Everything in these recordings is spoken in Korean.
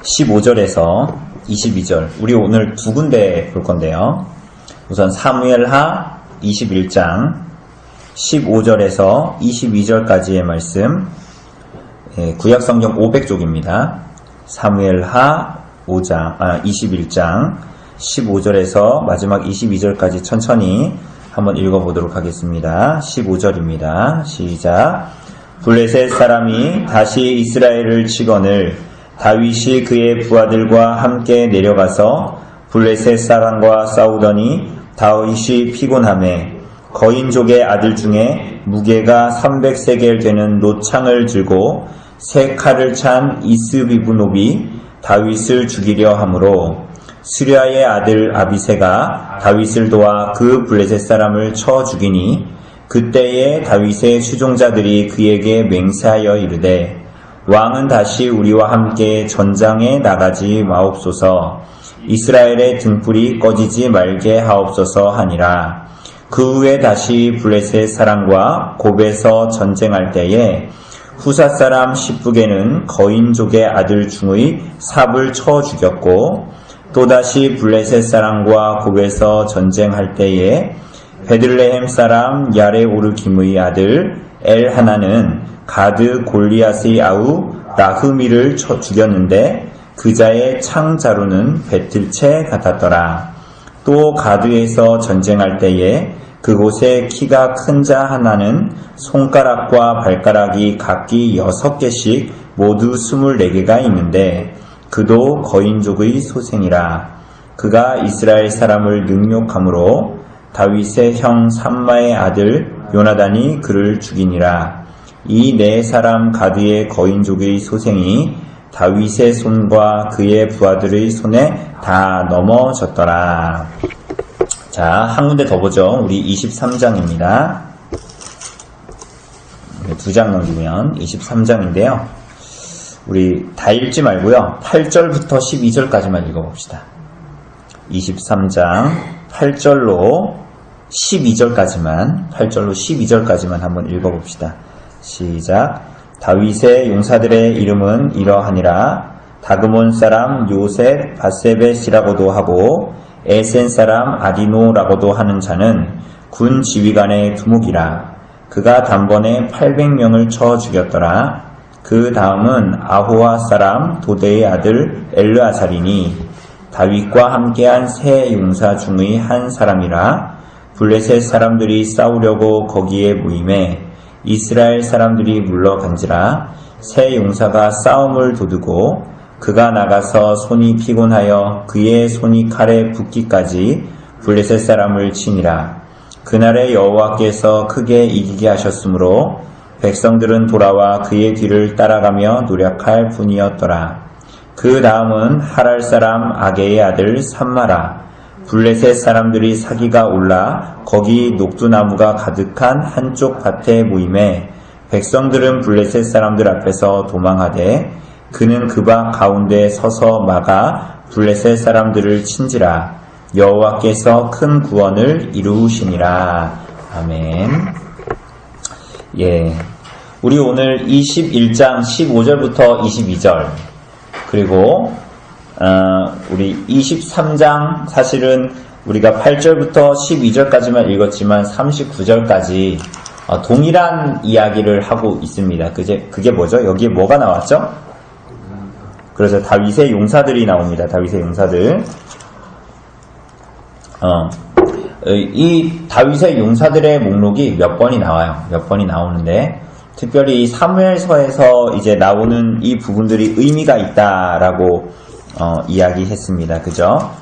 15절에서 22절, 우리 오늘 두 군데 볼 건데요. 우선 사무엘하 21장 15절에서 22절까지의 말씀, 구약성경 500쪽입니다. 사무엘하 21장 15절에서 마지막 22절까지 천천히 한번 읽어보도록 하겠습니다. 15절입니다. 시작. 블레셋 사람이 다시 이스라엘을 치거늘 다윗이 그의 부하들과 함께 내려가서 블레셋 사람과 싸우더니 다윗이 피곤하매 거인족의 아들 중에 무게가 300세겔 되는 노창을 들고 세 칼을 찬 이스비브노비 다윗을 죽이려 하므로 스리아의 아들 아비새가 다윗을 도와 그 블레셋 사람을 쳐 죽이니 그때에 다윗의 추종자들이 그에게 맹세하여 이르되 왕은 다시 우리와 함께 전장에 나가지 마옵소서. 이스라엘의 등불이 꺼지지 말게 하옵소서 하니라. 그 후에 다시 블레셋 사람과 곱에서 전쟁할 때에 후사 사람 시브게는 거인족의 아들 중의 삽을 쳐 죽였고 또다시 블레셋 사람과 곱에서 전쟁할 때에 베들레헴 사람 야레오르김의 아들 엘하나는 가드 골리앗의 아우 나흐미를 쳐 죽였는데 그자의 창자루는 배틀채 같았더라. 또 가드에서 전쟁할 때에 그곳에 키가 큰 자 하나는 손가락과 발가락이 각기 6개씩 모두 24개가 있는데 그도 거인족의 소생이라. 그가 이스라엘 사람을 능욕함으로 다윗의 형 삼마의 아들 요나단이 그를 죽이니라. 이 네 사람 가드의 거인족의 소생이 다윗의 손과 그의 부하들의 손에 다 넘어졌더라. 자, 한 군데 더 보죠. 우리 23장입니다. 두 장 넘기면 23장인데요. 우리 다 읽지 말고요. 8절부터 12절까지만 읽어봅시다. 23장 8절로 12절까지만 한번 읽어봅시다. 시작. 다윗의 용사들의 이름은 이러하니라. 다그몬 사람 요셉 바세벳이라고도 하고 에센 사람 아디노라고도 하는 자는 군 지휘관의 두목이라. 그가 단번에 800명을 쳐 죽였더라. 그 다음은 아호와 사람 도대의 아들 엘르아살이니 다윗과 함께한 세 용사 중의 한 사람이라. 블레셋 사람들이 싸우려고 거기에 모임에 이스라엘 사람들이 물러간지라. 세 용사가 싸움을 도두고 그가 나가서 손이 피곤하여 그의 손이 칼에 붓기까지 블레셋 사람을 치니라. 그날에 여호와께서 크게 이기게 하셨으므로 백성들은 돌아와 그의 뒤를 따라가며 노력할 뿐이었더라. 그 다음은 하랄 사람 아게의 아들 삼마라. 블레셋 사람들이 사기가 올라 거기 녹두나무가 가득한 한쪽 밭에 모임에 백성들은 블레셋 사람들 앞에서 도망하되 그는 그 밭 가운데 서서 막아 블레셋 사람들을 친지라. 여호와께서 큰 구원을 이루시니라. 아멘. 예, 우리 오늘 21장 15절부터 22절 그리고 우리 23장 사실은 우리가 8절부터 12절까지만 읽었지만 39절까지 동일한 이야기를 하고 있습니다. 그게 뭐죠? 여기에 뭐가 나왔죠? 그래서 다윗의 용사들이 나옵니다. 다윗의 용사들. 이 다윗의 용사들의 목록이 몇 번이 나와요. 몇 번이 나오는데 특별히 사무엘서에서 이제 나오는 이 부분들이 의미가 있다라고 이야기했습니다. 그죠?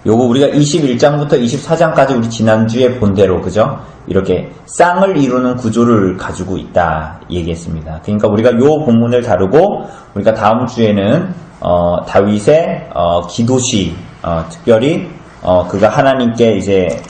요거 우리가 21장부터 24장까지 우리 지난주에 본 대로, 그죠? 이렇게 쌍을 이루는 구조를 가지고 있다 얘기했습니다. 그러니까 우리가 요 본문을 다루고 우리가 다음 주에는 다윗의 기도시, 특별히 그가 하나님께 이제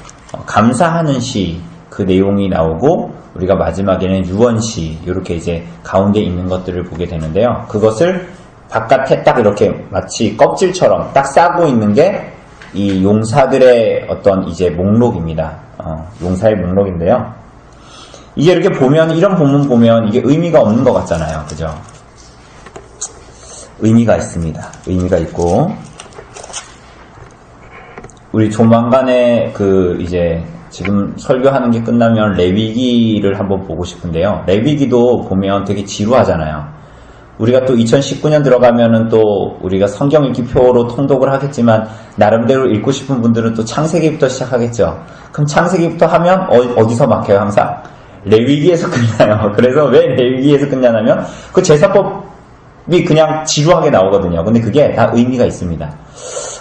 감사하는 시, 그 내용이 나오고 우리가 마지막에는 유언시, 이렇게 이제 가운데 있는 것들을 보게 되는데요. 그것을 바깥에 딱 이렇게 마치 껍질처럼 딱 싸고 있는 게 이 용사들의 어떤 이제 목록입니다. 용사의 목록인데요. 이게 이렇게 보면, 이런 본문 보면 이게 의미가 없는 것 같잖아요. 그죠? 의미가 있습니다. 의미가 있고, 우리 조만간에 이제 지금 설교하는 게 끝나면 레위기를 한번 보고 싶은데요. 레위기도 보면 되게 지루하잖아요. 우리가 또 2019년 들어가면은 또 우리가 성경 읽기 표로 통독을 하겠지만 나름대로 읽고 싶은 분들은 또 창세기부터 시작하겠죠. 그럼 창세기부터 하면 어디서 막혀요? 항상 레위기에서 끝나요. 그래서 왜 레위기에서 끝나냐면 그 제사법이 그냥 지루하게 나오거든요. 근데 그게 다 의미가 있습니다.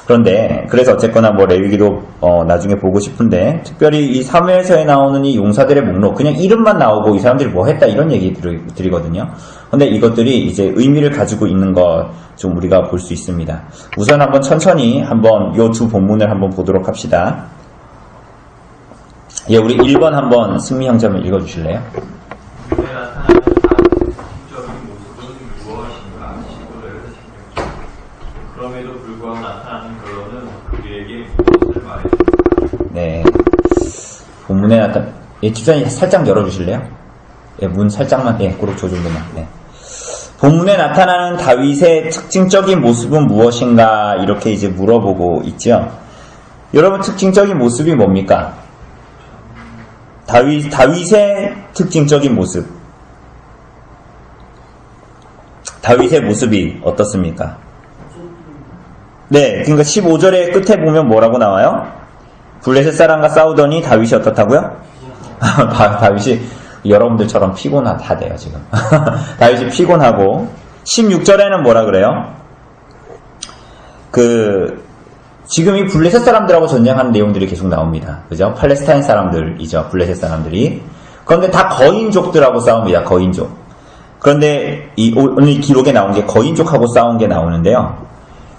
그런데 그래서 어쨌거나 뭐 레위기도 나중에 보고 싶은데, 특별히 이 사무엘서에 나오는 이 용사들의 목록, 그냥 이름만 나오고 이 사람들이 뭐 했다 이런 얘기 드리거든요. 근데 이것들이 이제 의미를 가지고 있는 거 좀 우리가 볼 수 있습니다. 우선 한번 천천히 한번 요 두 본문을 한번 보도록 합시다. 예, 우리 1번 한번 승미 형제 한번 읽어주실래요? 그럼에도 불구하고 나타나는 결론은 그에게 무엇을 말해줍니까? 네, 본문에 나타난, 예, 집사님 살짝 열어주실래요? 예, 문 살짝만, 예, 그렇죠, 저 정도만. 네. 본문에 나타나는 다윗의 특징적인 모습은 무엇인가 이렇게 이제 물어보고 있죠. 여러분, 특징적인 모습이 뭡니까? 다윗의 특징적인 모습. 다윗의 모습이 어떻습니까? 네, 그러니까 15절의 끝에 보면 뭐라고 나와요? 블레셋 사람과 싸우더니 다윗이 어떻다고요? 다윗이 여러분들처럼 피곤하대요, 지금. 다윗이 피곤하고, 16절에는 뭐라 그래요? 지금 이 블레셋 사람들하고 전쟁하는 내용들이 계속 나옵니다. 그죠? 팔레스타인 사람들이죠, 블레셋 사람들이. 그런데 다 거인족들하고 싸웁니다, 거인족. 그런데 오늘 기록에 나온 게 거인족하고 싸운 게 나오는데요.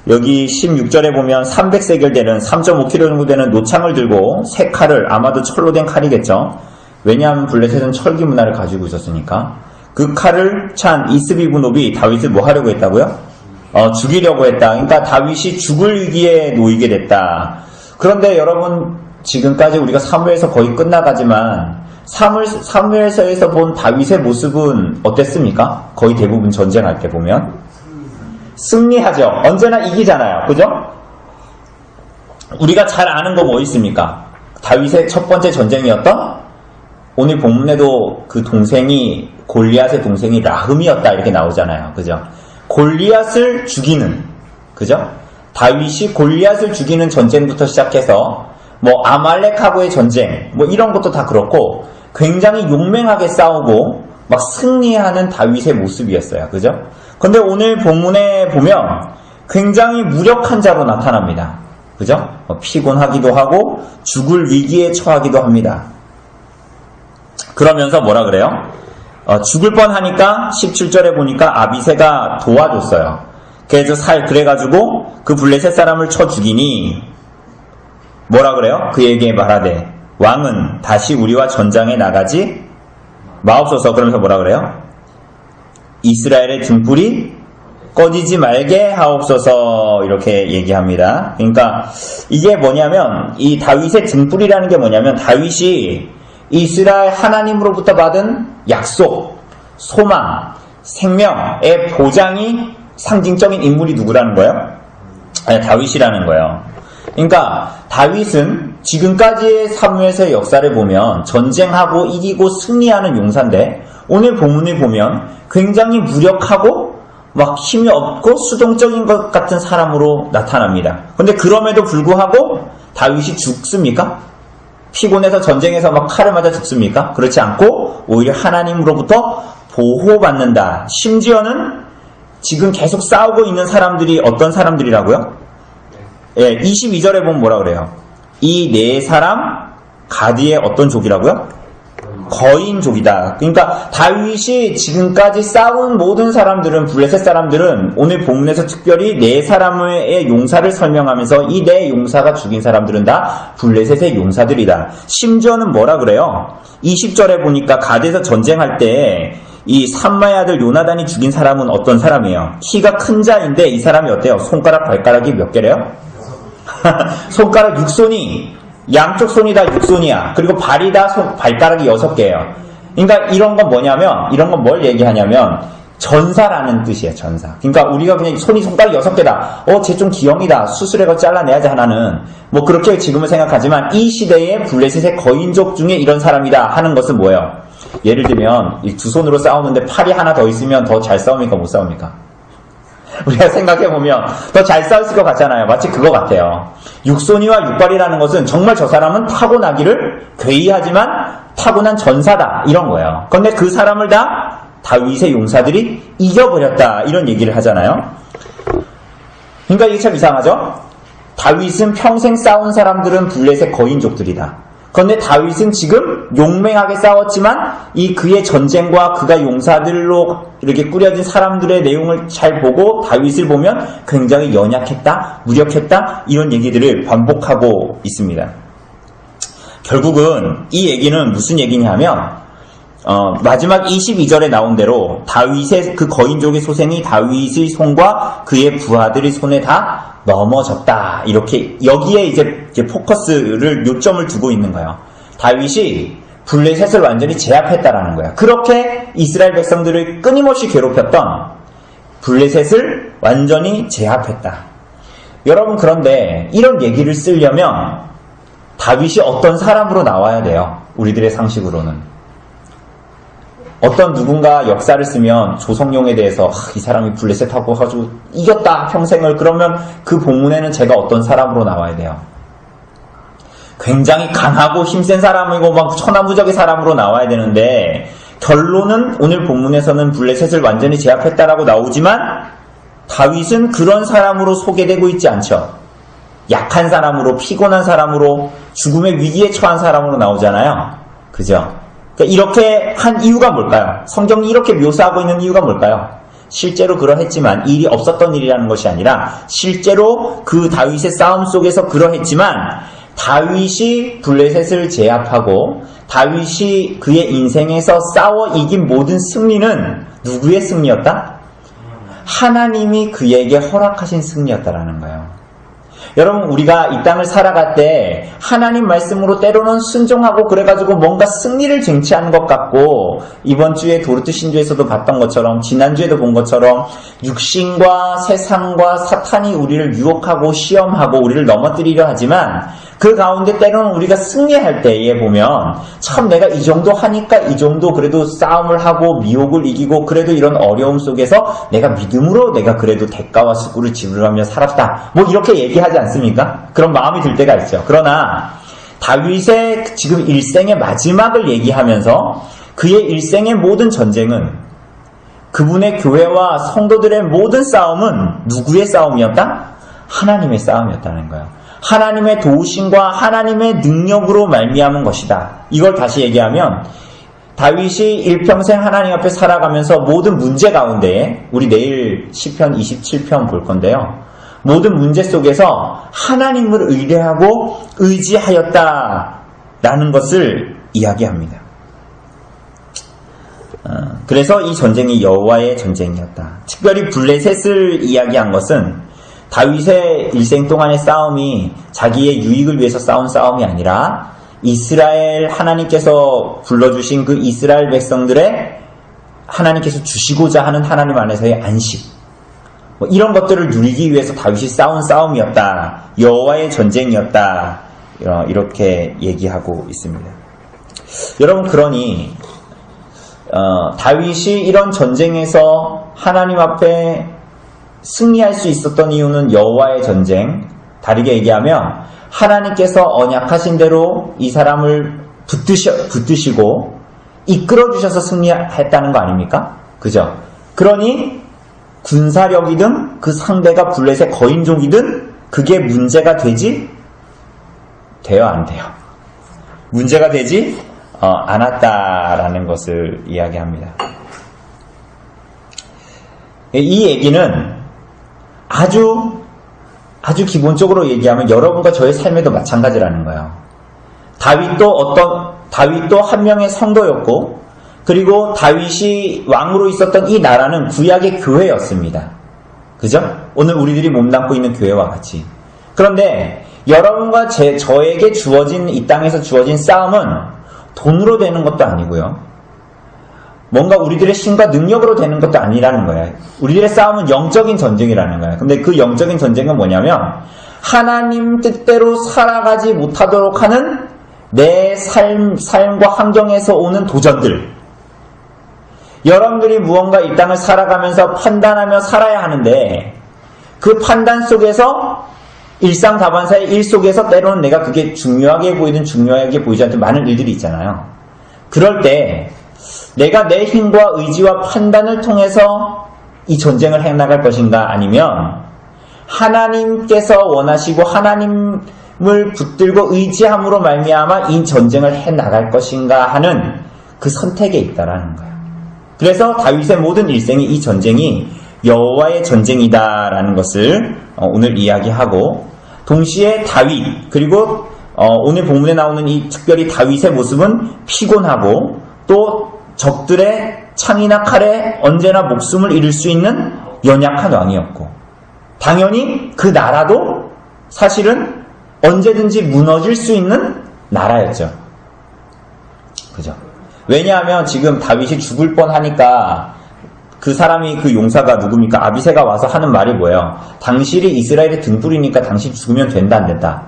여기 16절에 보면 300세겔 되는 3.5kg 정도 되는 노창을 들고 새 칼을, 아마도 철로 된 칼이겠죠. 왜냐하면 블레셋은 철기 문화를 가지고 있었으니까. 그 칼을 찬 이스비브노비 다윗을 뭐 하려고 했다고요? 죽이려고 했다. 그러니까 다윗이 죽을 위기에 놓이게 됐다. 그런데 여러분, 지금까지 우리가 사무엘서 거의 끝나가지만 사무엘서에서 본 다윗의 모습은 어땠습니까? 거의 대부분 전쟁할 때 보면 승리하죠. 언제나 이기잖아요. 그죠? 우리가 잘 아는 거 뭐 있습니까? 다윗의 첫 번째 전쟁이었던, 오늘 본문에도 그 동생이, 골리앗의 동생이 라흠이었다 이렇게 나오잖아요. 그죠? 골리앗을 죽이는, 그죠? 다윗이 골리앗을 죽이는 전쟁부터 시작해서 뭐 아말렉하고의 전쟁, 뭐 이런 것도 다 그렇고 굉장히 용맹하게 싸우고 막 승리하는 다윗의 모습이었어요. 그죠? 근데 오늘 본문에 보면 굉장히 무력한 자로 나타납니다. 그죠? 피곤하기도 하고 죽을 위기에 처하기도 합니다. 그러면서 뭐라 그래요? 죽을 뻔하니까 17절에 보니까 아비새가 도와줬어요. 그래가지고 그 블레셋 사람을 쳐 죽이니 뭐라 그래요? 그에게 말하되 왕은 다시 우리와 전장에 나가지 마옵소서. 그러면서 뭐라 그래요? 이스라엘의 등불이 꺼지지 말게 하옵소서, 이렇게 얘기합니다. 그러니까 이게 뭐냐면, 이 다윗의 등불이라는 게 뭐냐면, 다윗이 이스라엘 하나님으로부터 받은 약속, 소망, 생명의 보장이 상징적인 인물이 누구라는 거예요? 아니, 다윗이라는 거예요. 그러니까 다윗은 지금까지의 사무엘서의 역사를 보면 전쟁하고 이기고 승리하는 용사인데, 오늘 본문을 보면 굉장히 무력하고 막 힘이 없고 수동적인 것 같은 사람으로 나타납니다. 근데 그럼에도 불구하고 다윗이 죽습니까? 피곤해서 전쟁에서 막 칼을 맞아 죽습니까? 그렇지 않고 오히려 하나님으로부터 보호받는다. 심지어는 지금 계속 싸우고 있는 사람들이 어떤 사람들이라고요? 예, 22절에 보면 뭐라 그래요? 이 네 사람 가디의 어떤 족이라고요? 거인족이다. 그러니까 다윗이 지금까지 싸운 모든 사람들은, 블레셋 사람들은 오늘 본문에서 특별히 네 사람의 용사를 설명하면서 이 네 용사가 죽인 사람들은 다 블레셋의 용사들이다. 심지어는 뭐라 그래요? 20절에 보니까 가드에서 전쟁할 때 이 삼마의 아들 요나단이 죽인 사람은 어떤 사람이에요? 키가 큰 자인데 이 사람이 어때요? 손가락 발가락이 몇 개래요? 손가락 6손이, 양쪽 손이 다 6손이야. 그리고 발이 다 발가락이 6개예요. 그러니까 이런 건 뭐냐면, 이런 건 뭘 얘기하냐면, 전사라는 뜻이에요, 전사. 그러니까 우리가 그냥 손이 손가락 6개다. 쟤 좀 기형이다. 수술해서 잘라내야지 하나는. 뭐 그렇게 지금은 생각하지만 이 시대의 블레셋의 거인족 중에 이런 사람이다 하는 것은 뭐예요? 예를 들면 이 두 손으로 싸우는데 팔이 하나 더 있으면 더 잘 싸웁니까? 못 싸웁니까? 우리가 생각해보면 더 잘 싸웠을 것 같잖아요. 마치 그거 같아요. 육손이와 육발이라는 것은 정말 저 사람은 타고나기를 괴이하지만 타고난 전사다 이런 거예요. 그런데 그 사람을 다 다윗의 용사들이 이겨버렸다 이런 얘기를 하잖아요. 그러니까 이게 참 이상하죠? 다윗은 평생 싸운 사람들은 블레셋 거인족들이다. 그런데 다윗은 지금 용맹하게 싸웠지만 이 그의 전쟁과 그가 용사들로 이렇게 꾸려진 사람들의 내용을 잘 보고 다윗을 보면 굉장히 연약했다, 무력했다 이런 얘기들을 반복하고 있습니다. 결국은 이 얘기는 무슨 얘기냐면 마지막 22절에 나온 대로 다윗의 그 거인족의 소생이 다윗의 손과 그의 부하들의 손에 다 넘어졌다. 이렇게 여기에 이제 포커스를 요점을 두고 있는 거예요. 다윗이 블레셋을 완전히 제압했다라는 거야. 그렇게 이스라엘 백성들을 끊임없이 괴롭혔던 블레셋을 완전히 제압했다. 여러분 그런데 이런 얘기를 쓰려면 다윗이 어떤 사람으로 나와야 돼요? 우리들의 상식으로는. 어떤 누군가 역사를 쓰면 조성룡에 대해서 이 사람이 블레셋하고 가지고 이겼다 평생을 그러면 그 본문에는 제가 어떤 사람으로 나와야 돼요? 굉장히 강하고 힘센 사람이고 막 천하무적의 사람으로 나와야 되는데 결론은 오늘 본문에서는 블레셋을 완전히 제압했다라고 나오지만 다윗은 그런 사람으로 소개되고 있지 않죠. 약한 사람으로 피곤한 사람으로 죽음의 위기에 처한 사람으로 나오잖아요. 그죠? 이렇게 한 이유가 뭘까요? 성경이 이렇게 묘사하고 있는 이유가 뭘까요? 실제로 그러했지만 일이 없었던 일이라는 것이 아니라 실제로 그 다윗의 싸움 속에서 그러했지만 다윗이 블레셋을 제압하고 다윗이 그의 인생에서 싸워 이긴 모든 승리는 누구의 승리였다? 하나님이 그에게 허락하신 승리였다라는 거예요. 여러분 우리가 이 땅을 살아갈 때 하나님 말씀으로 때로는 순종하고 그래가지고 뭔가 승리를 쟁취하는 것 같고 이번 주에 도르트 신조에서도 봤던 것처럼 지난주에도 본 것처럼 육신과 세상과 사탄이 우리를 유혹하고 시험하고 우리를 넘어뜨리려 하지만 그 가운데 때로는 우리가 승리할 때에 보면 참 내가 이 정도 하니까 이 정도 그래도 싸움을 하고 미혹을 이기고 그래도 이런 어려움 속에서 내가 믿음으로 내가 그래도 대가와 수고를 지불하며 살았다. 뭐 이렇게 얘기하지 않습니까? 그런 마음이 들 때가 있죠. 그러나 다윗의 지금 일생의 마지막을 얘기하면서 그의 일생의 모든 전쟁은 그분의 교회와 성도들의 모든 싸움은 누구의 싸움이었다? 하나님의 싸움이었다는 거예요. 하나님의 도우심과 하나님의 능력으로 말미암은 것이다. 이걸 다시 얘기하면 다윗이 일평생 하나님 앞에 살아가면서 모든 문제 가운데 우리 내일 시편 27편 볼 건데요. 모든 문제 속에서 하나님을 의뢰하고 의지하였다라는 것을 이야기합니다. 그래서 이 전쟁이 여호와의 전쟁이었다. 특별히 블레셋을 이야기한 것은 다윗의 일생 동안의 싸움이 자기의 유익을 위해서 싸운 싸움이 아니라 이스라엘 하나님께서 불러주신 그 이스라엘 백성들의 하나님께서 주시고자 하는 하나님 안에서의 안식 뭐 이런 것들을 누리기 위해서 다윗이 싸운 싸움이었다. 여호와의 전쟁이었다. 이렇게 얘기하고 있습니다. 여러분 그러니 다윗이 이런 전쟁에서 하나님 앞에 승리할 수 있었던 이유는 여호와의 전쟁. 다르게 얘기하면 하나님께서 언약하신 대로 이 사람을 붙드시고 이끌어주셔서 승리했다는 거 아닙니까? 그죠? 그러니 군사력이든 그 상대가 블레셋 거인족이든 그게 문제가 되지? 돼요? 안 돼요? 문제가 되지 않았다라는 것을 이야기합니다. 이 얘기는 아주 기본적으로 얘기하면 여러분과 저의 삶에도 마찬가지라는 거예요. 다윗도 한 명의 성도였고, 그리고 다윗이 왕으로 있었던 이 나라는 구약의 교회였습니다. 그죠? 오늘 우리들이 몸담고 있는 교회와 같이. 그런데 여러분과 저에게 주어진 이 땅에서 주어진 싸움은 돈으로 되는 것도 아니고요. 뭔가 우리들의 힘과 능력으로 되는 것도 아니라는 거예요. 우리들의 싸움은 영적인 전쟁이라는 거예요. 근데 그 영적인 전쟁은 뭐냐면 하나님 뜻대로 살아가지 못하도록 하는 내 삶과 환경에서 오는 도전들. 여러분들이 무언가 이 땅을 살아가면서 판단하며 살아야 하는데 그 판단 속에서 일상다반사의 일 속에서 때로는 내가 그게 중요하게 보이든 중요하게 보이지 않든 많은 일들이 있잖아요. 그럴 때 내가 내 힘과 의지와 판단을 통해서 이 전쟁을 해나갈 것인가 아니면 하나님께서 원하시고 하나님을 붙들고 의지함으로 말미암아 이 전쟁을 해나갈 것인가 하는 그 선택에 있다라는 거예요. 그래서 다윗의 모든 일생이 이 전쟁이 여호와의 전쟁이다라는 것을 오늘 이야기하고 동시에 다윗 그리고 오늘 본문에 나오는 이 특별히 다윗의 모습은 피곤하고 또 적들의 창이나 칼에 언제나 목숨을 잃을 수 있는 연약한 왕이었고 당연히 그 나라도 사실은 언제든지 무너질 수 있는 나라였죠. 그죠? 왜냐하면 지금 다윗이 죽을 뻔하니까 그 사람이 그 용사가 누굽니까? 아비새가 와서 하는 말이 뭐예요? 당신이 이스라엘의 등불이니까 당신 죽으면 된다 안 된다?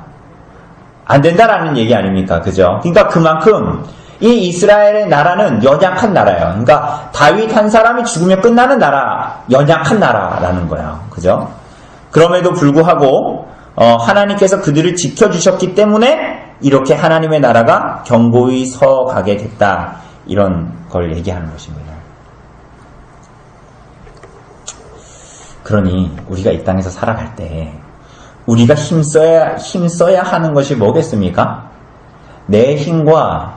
안 된다라는 얘기 아닙니까? 그죠? 그러니까 그만큼 이 이스라엘의 나라는 연약한 나라예요. 그러니까 다윗 한 사람이 죽으면 끝나는 나라, 연약한 나라라는 거예요. 그죠? 그럼에도 불구하고 하나님께서 그들을 지켜주셨기 때문에 이렇게 하나님의 나라가 견고히 서가게 됐다. 이런 걸 얘기하는 것입니다. 그러니 우리가 이 땅에서 살아갈 때 우리가 힘써야 하는 것이 뭐겠습니까? 내 힘과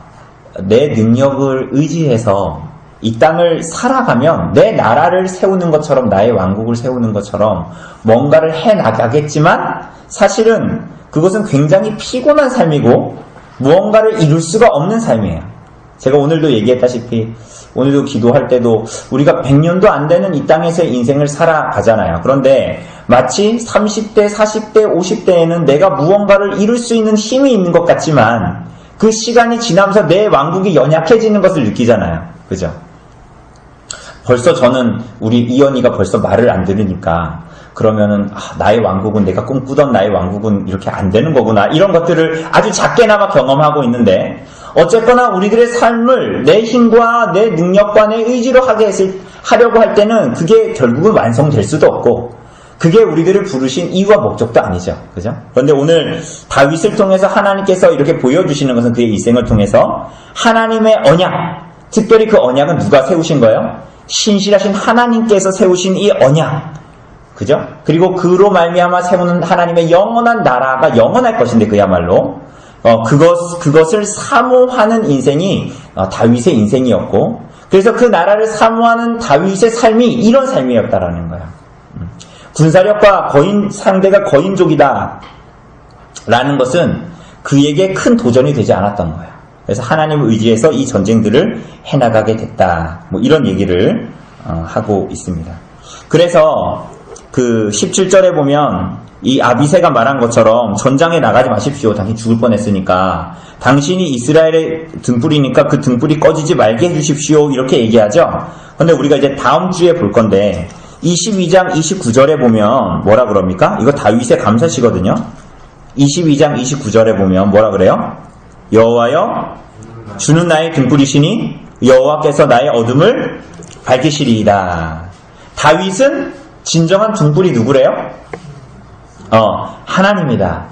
내 능력을 의지해서 이 땅을 살아가면 내 나라를 세우는 것처럼 나의 왕국을 세우는 것처럼 뭔가를 해나가겠지만 사실은 그것은 굉장히 피곤한 삶이고 무언가를 이룰 수가 없는 삶이에요. 제가 오늘도 얘기했다시피 오늘도 기도할 때도 우리가 100년도 안 되는 이 땅에서의 인생을 살아가잖아요. 그런데 마치 30대, 40대, 50대에는 내가 무언가를 이룰 수 있는 힘이 있는 것 같지만 그 시간이 지나면서 내 왕국이 연약해지는 것을 느끼잖아요. 그죠? 벌써 저는 우리 이언니가 벌써 말을 안 들으니까 그러면은 나의 왕국은 내가 꿈꾸던 나의 왕국은 이렇게 안 되는 거구나 이런 것들을 아주 작게나마 경험하고 있는데 어쨌거나 우리들의 삶을 내 힘과 내 능력과 내 의지로 하려고 할 때는 그게 결국은 완성될 수도 없고 그게 우리들을 부르신 이유와 목적도 아니죠. 그죠? 그런데 오늘 다윗을 통해서 하나님께서 이렇게 보여주시는 것은 그의 일생을 통해서 하나님의 언약, 특별히 그 언약은 누가 세우신 거예요? 신실하신 하나님께서 세우신 이 언약. 그죠? 그리고 그로 말미암아 세우는 하나님의 영원한 나라가 영원할 것인데 그야말로 그것을 사모하는 인생이 다윗의 인생이었고 그래서 그 나라를 사모하는 다윗의 삶이 이런 삶이었다라는 거야. 군사력과 상대가 거인족이다 라는 것은 그에게 큰 도전이 되지 않았던 거야. 그래서 하나님을 의지해서 이 전쟁들을 해나가게 됐다. 뭐 이런 얘기를 하고 있습니다. 그래서 그 17절에 보면 이 아비새가 말한 것처럼 전장에 나가지 마십시오. 당신 죽을 뻔했으니까. 당신이 이스라엘의 등불이니까 그 등불이 꺼지지 말게 해주십시오. 이렇게 얘기하죠. 근데 우리가 이제 다음 주에 볼 건데 22장 29절에 보면 뭐라 그럽니까? 이거 다윗의 감사시거든요. 22장 29절에 보면 뭐라 그래요? 여호와여 주는 나의 등불이시니 여호와께서 나의 어둠을 밝히시리이다. 다윗은 진정한 등불이 누구래요? 하나님이다.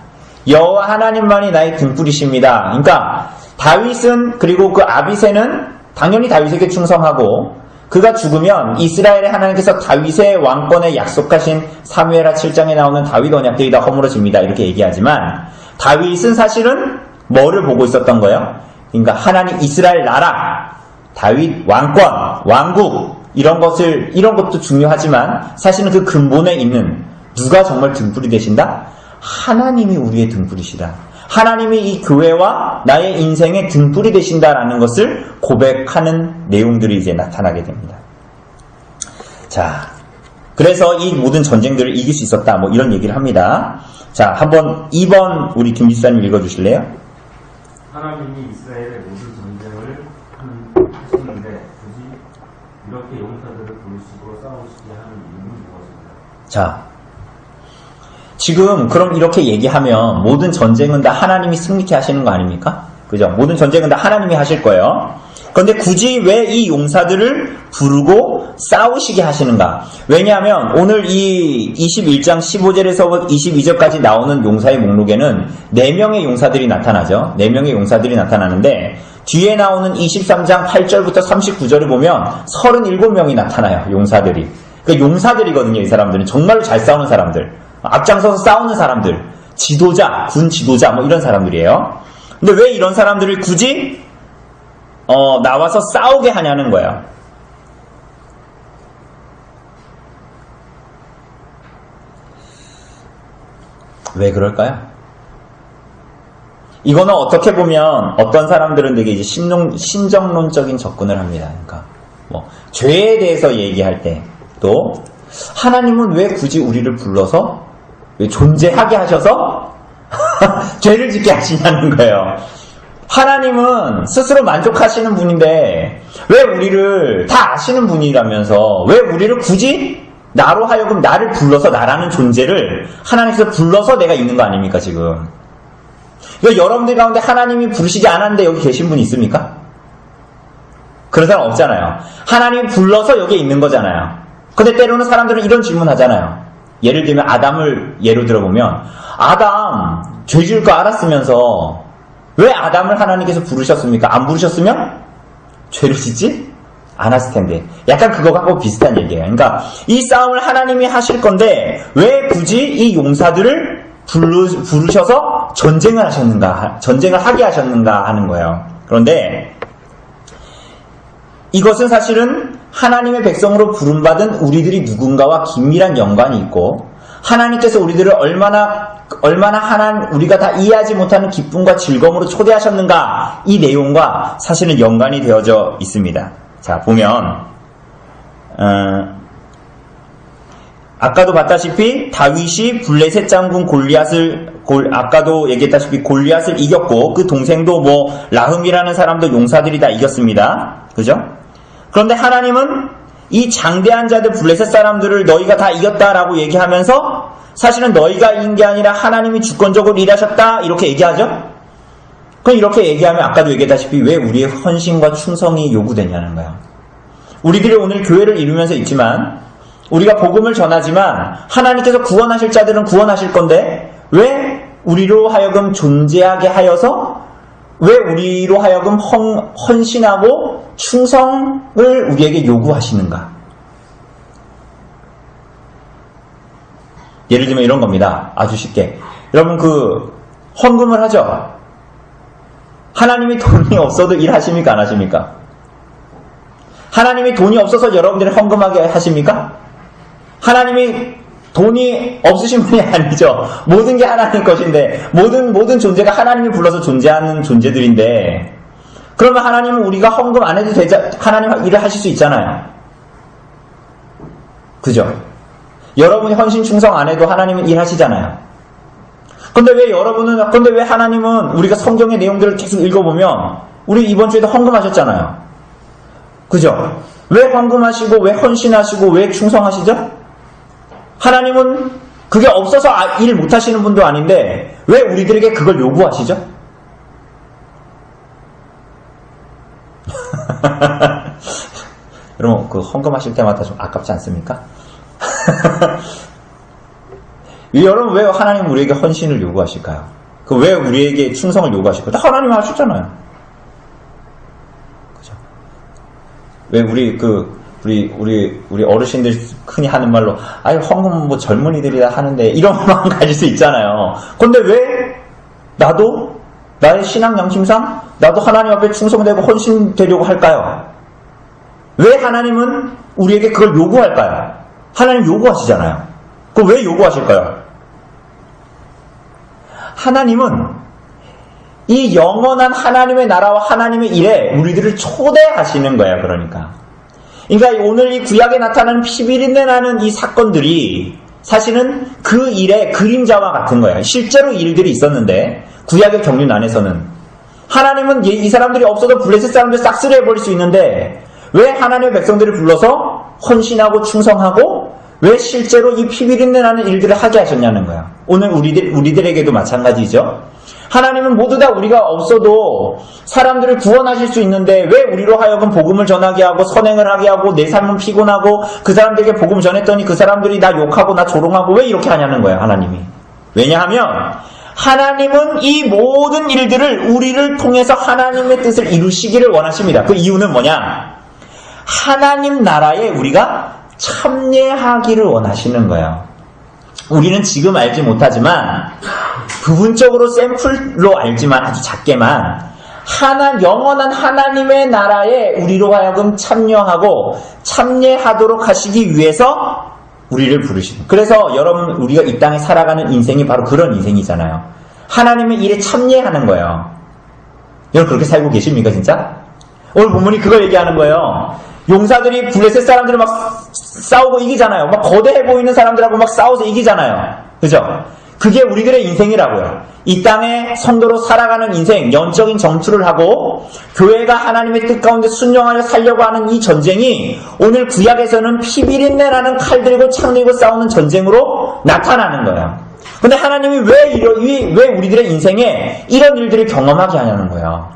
여호와 하나님만이 나의 등불이십니다. 그러니까 다윗은 그리고 그 아비새는 당연히 다윗에게 충성하고 그가 죽으면 이스라엘의 하나님께서 다윗의 왕권에 약속하신 사무엘하 7장에 나오는 다윗 언약들이 다 허물어집니다. 이렇게 얘기하지만 다윗은 사실은 뭐를 보고 있었던 거예요? 그러니까 하나님 이스라엘 나라, 다윗 왕권, 왕국 이런 것도 중요하지만 사실은 그 근본에 있는 누가 정말 등불이 되신다? 하나님이 우리의 등불이시다. 하나님이 이 교회와 나의 인생의 등불이 되신다라는 것을 고백하는 내용들이 이제 나타나게 됩니다. 자, 그래서 이 모든 전쟁들을 이길 수 있었다. 뭐 이런 얘기를 합니다. 자, 한번 2번 우리 김 집사님 읽어주실래요? 하나님이 이스라엘의 모든 전쟁을 하시는데 굳이 이렇게 용사들을 불식으로 싸우시게 하는 이유는 무엇인가요? 자, 지금 그럼 이렇게 얘기하면 모든 전쟁은 다 하나님이 승리케 하시는 거 아닙니까? 그죠? 모든 전쟁은 다 하나님이 하실 거예요. 그런데 굳이 왜 이 용사들을 부르고 싸우시게 하시는가? 왜냐하면 오늘 이 21장 15절에서 22절까지 나오는 용사의 목록에는 4명의 용사들이 나타나죠. 4명의 용사들이 나타나는데 뒤에 나오는 23장 8절부터 39절을 보면 37명이 나타나요. 용사들이. 그러니까 용사들이거든요. 이 사람들은 정말로 잘 싸우는 사람들, 앞장서서 싸우는 사람들, 지도자, 군 지도자 뭐 이런 사람들이에요. 근데 왜 이런 사람들을 굳이 나와서 싸우게 하냐는 거예요. 왜 그럴까요? 이거는 어떻게 보면 어떤 사람들은 되게 이제 신정론적인 접근을 합니다. 그러니까 뭐 죄에 대해서 얘기할 때 또 하나님은 왜 굳이 우리를 불러서 왜 존재하게 하셔서 죄를 짓게 하시냐는 거예요. 하나님은 스스로 만족하시는 분인데 왜 우리를 다 아시는 분이라면서 왜 우리를 굳이 나로 하여금 나를 불러서 나라는 존재를 하나님께서 불러서 내가 있는 거 아닙니까 지금? 그러니까 여러분들 가운데 하나님이 부르시지 않았는데 여기 계신 분 있습니까? 그런 사람 없잖아요. 하나님이 불러서 여기에 있는 거잖아요. 근데 때로는 사람들은 이런 질문 하잖아요. 예를 들면 아담을 예로 들어보면 아담 죄 지을 거 알았으면서 왜 아담을 하나님께서 부르셨습니까? 안 부르셨으면 죄를 짓지 않았을 텐데. 약간 그거하고 비슷한 얘기예요. 그러니까 이 싸움을 하나님이 하실 건데 왜 굳이 이 용사들을 부르셔서 전쟁을 하셨는가, 전쟁을 하게 하셨는가 하는 거예요. 그런데 이것은 사실은 하나님의 백성으로 부름받은 우리들이 누군가와 긴밀한 연관이 있고 하나님께서 우리들을 얼마나 우리가 다 이해하지 못하는 기쁨과 즐거움으로 초대하셨는가 이 내용과 사실은 연관이 되어져 있습니다. 자, 보면 아까도 봤다시피 다윗이 블레셋 장군 아까도 얘기했다시피 골리앗을 이겼고 그 동생도 뭐 라흠이라는 사람도 용사들이 다 이겼습니다. 그죠? 그런데 하나님은 이 장대한 자들 블레셋 사람들을 너희가 다 이겼다라고 얘기하면서 사실은 너희가 이긴 게 아니라 하나님이 주권적으로 일하셨다 이렇게 얘기하죠? 그럼 이렇게 얘기하면 아까도 얘기했다시피 왜 우리의 헌신과 충성이 요구되냐는 거예요. 우리들이 오늘 교회를 이루면서 있지만 우리가 복음을 전하지만 하나님께서 구원하실 자들은 구원하실 건데 왜 우리로 하여금 존재하게 하여서 왜 우리로 하여금 헌신하고 충성을 우리에게 요구하시는가? 예를 들면 이런 겁니다. 아주 쉽게. 여러분 헌금을 하죠? 하나님이 돈이 없어도 일하십니까? 안 하십니까? 하나님이 돈이 없어서 여러분들이 헌금하게 하십니까? 하나님이 돈이 없으신 분이 아니죠. 모든 게 하나님 것인데 모든 존재가 하나님이 불러서 존재하는 존재들인데 그러면 하나님은 우리가 헌금 안 해도 되자 하나님 일을 하실 수 있잖아요. 그죠? 여러분이 헌신 충성 안 해도 하나님은 일하시잖아요. 근데 왜 하나님은 우리가 성경의 내용들을 계속 읽어보면 우리 이번 주에도 헌금하셨잖아요. 그죠? 왜 헌금하시고 왜 헌신하시고 왜 충성하시죠? 하나님은 그게 없어서 일 못하시는 분도 아닌데 왜 우리들에게 그걸 요구하시죠? 여러분 헌금하실 때마다 좀 아깝지 않습니까? 여러분 왜 하나님은 우리에게 헌신을 요구하실까요? 왜 우리에게 충성을 요구하실까요? 다 하나님이 하셨잖아요. 그죠? 왜 우리 어르신들 흔히 하는 말로 헌금 뭐 젊은이들이 다 하는데 이런 마음 가질 수 있잖아요. 근데 왜 나의 신앙 양심상 나도 하나님 앞에 충성되고 헌신되려고 할까요? 왜 하나님은 우리에게 그걸 요구할까요? 하나님 요구하시잖아요. 그걸 왜 요구하실까요? 하나님은 이 영원한 하나님의 나라와 하나님의 일에 우리들을 초대하시는 거예요. 그러니까 오늘 이 구약에 나타나는 피비린내 나는 이 사건들이 사실은 그 일의 그림자와 같은 거예요. 실제로 일들이 있었는데 구약의 경륜 안에서는 하나님은 이 사람들이 없어도 블레셋 사람들 싹쓸이 해버릴 수 있는데 왜 하나님의 백성들을 불러서 헌신하고 충성하고 왜 실제로 이 피비린내 나는 일들을 하게 하셨냐는 거야. 오늘 우리들에게도 마찬가지죠. 하나님은 모두 다 우리가 없어도 사람들을 구원하실 수 있는데 왜 우리로 하여금 복음을 전하게 하고 선행을 하게 하고 내 삶은 피곤하고 그 사람들에게 복음 전했더니 그 사람들이 나 욕하고 나 조롱하고 왜 이렇게 하냐는 거야, 하나님이. 왜냐하면 하나님은 이 모든 일들을 우리를 통해서 하나님의 뜻을 이루시기를 원하십니다. 그 이유는 뭐냐? 하나님 나라에 우리가 참여하기를 원하시는 거예요. 우리는 지금 알지 못하지만 부분적으로 샘플로 알지만 아주 작게만 영원한 하나님의 나라에 우리로 하여금 참여하도록 하시기 위해서 우리를 부르시는. 그래서 여러분 우리가 이 땅에 살아가는 인생이 바로 그런 인생이잖아요. 하나님의 일에 참여하는 거예요. 여러분 그렇게 살고 계십니까 진짜? 오늘 본문이 그걸 얘기하는 거예요. 용사들이 블레셋 사람들을 막 싸우고 이기잖아요. 막 거대해 보이는 사람들하고 막 싸워서 이기잖아요. 그죠? 그게 우리들의 인생이라고요. 이 땅에 성도로 살아가는 인생, 영적인 전투를 하고 교회가 하나님의 뜻 가운데 순종하여 살려고 하는 이 전쟁이 오늘 구약에서는 피비린내라는 칼 들고 창 들고 싸우는 전쟁으로 나타나는 거예요. 근데 하나님이 왜 우리들의 인생에 이런 일들을 경험하게 하냐는 거예요.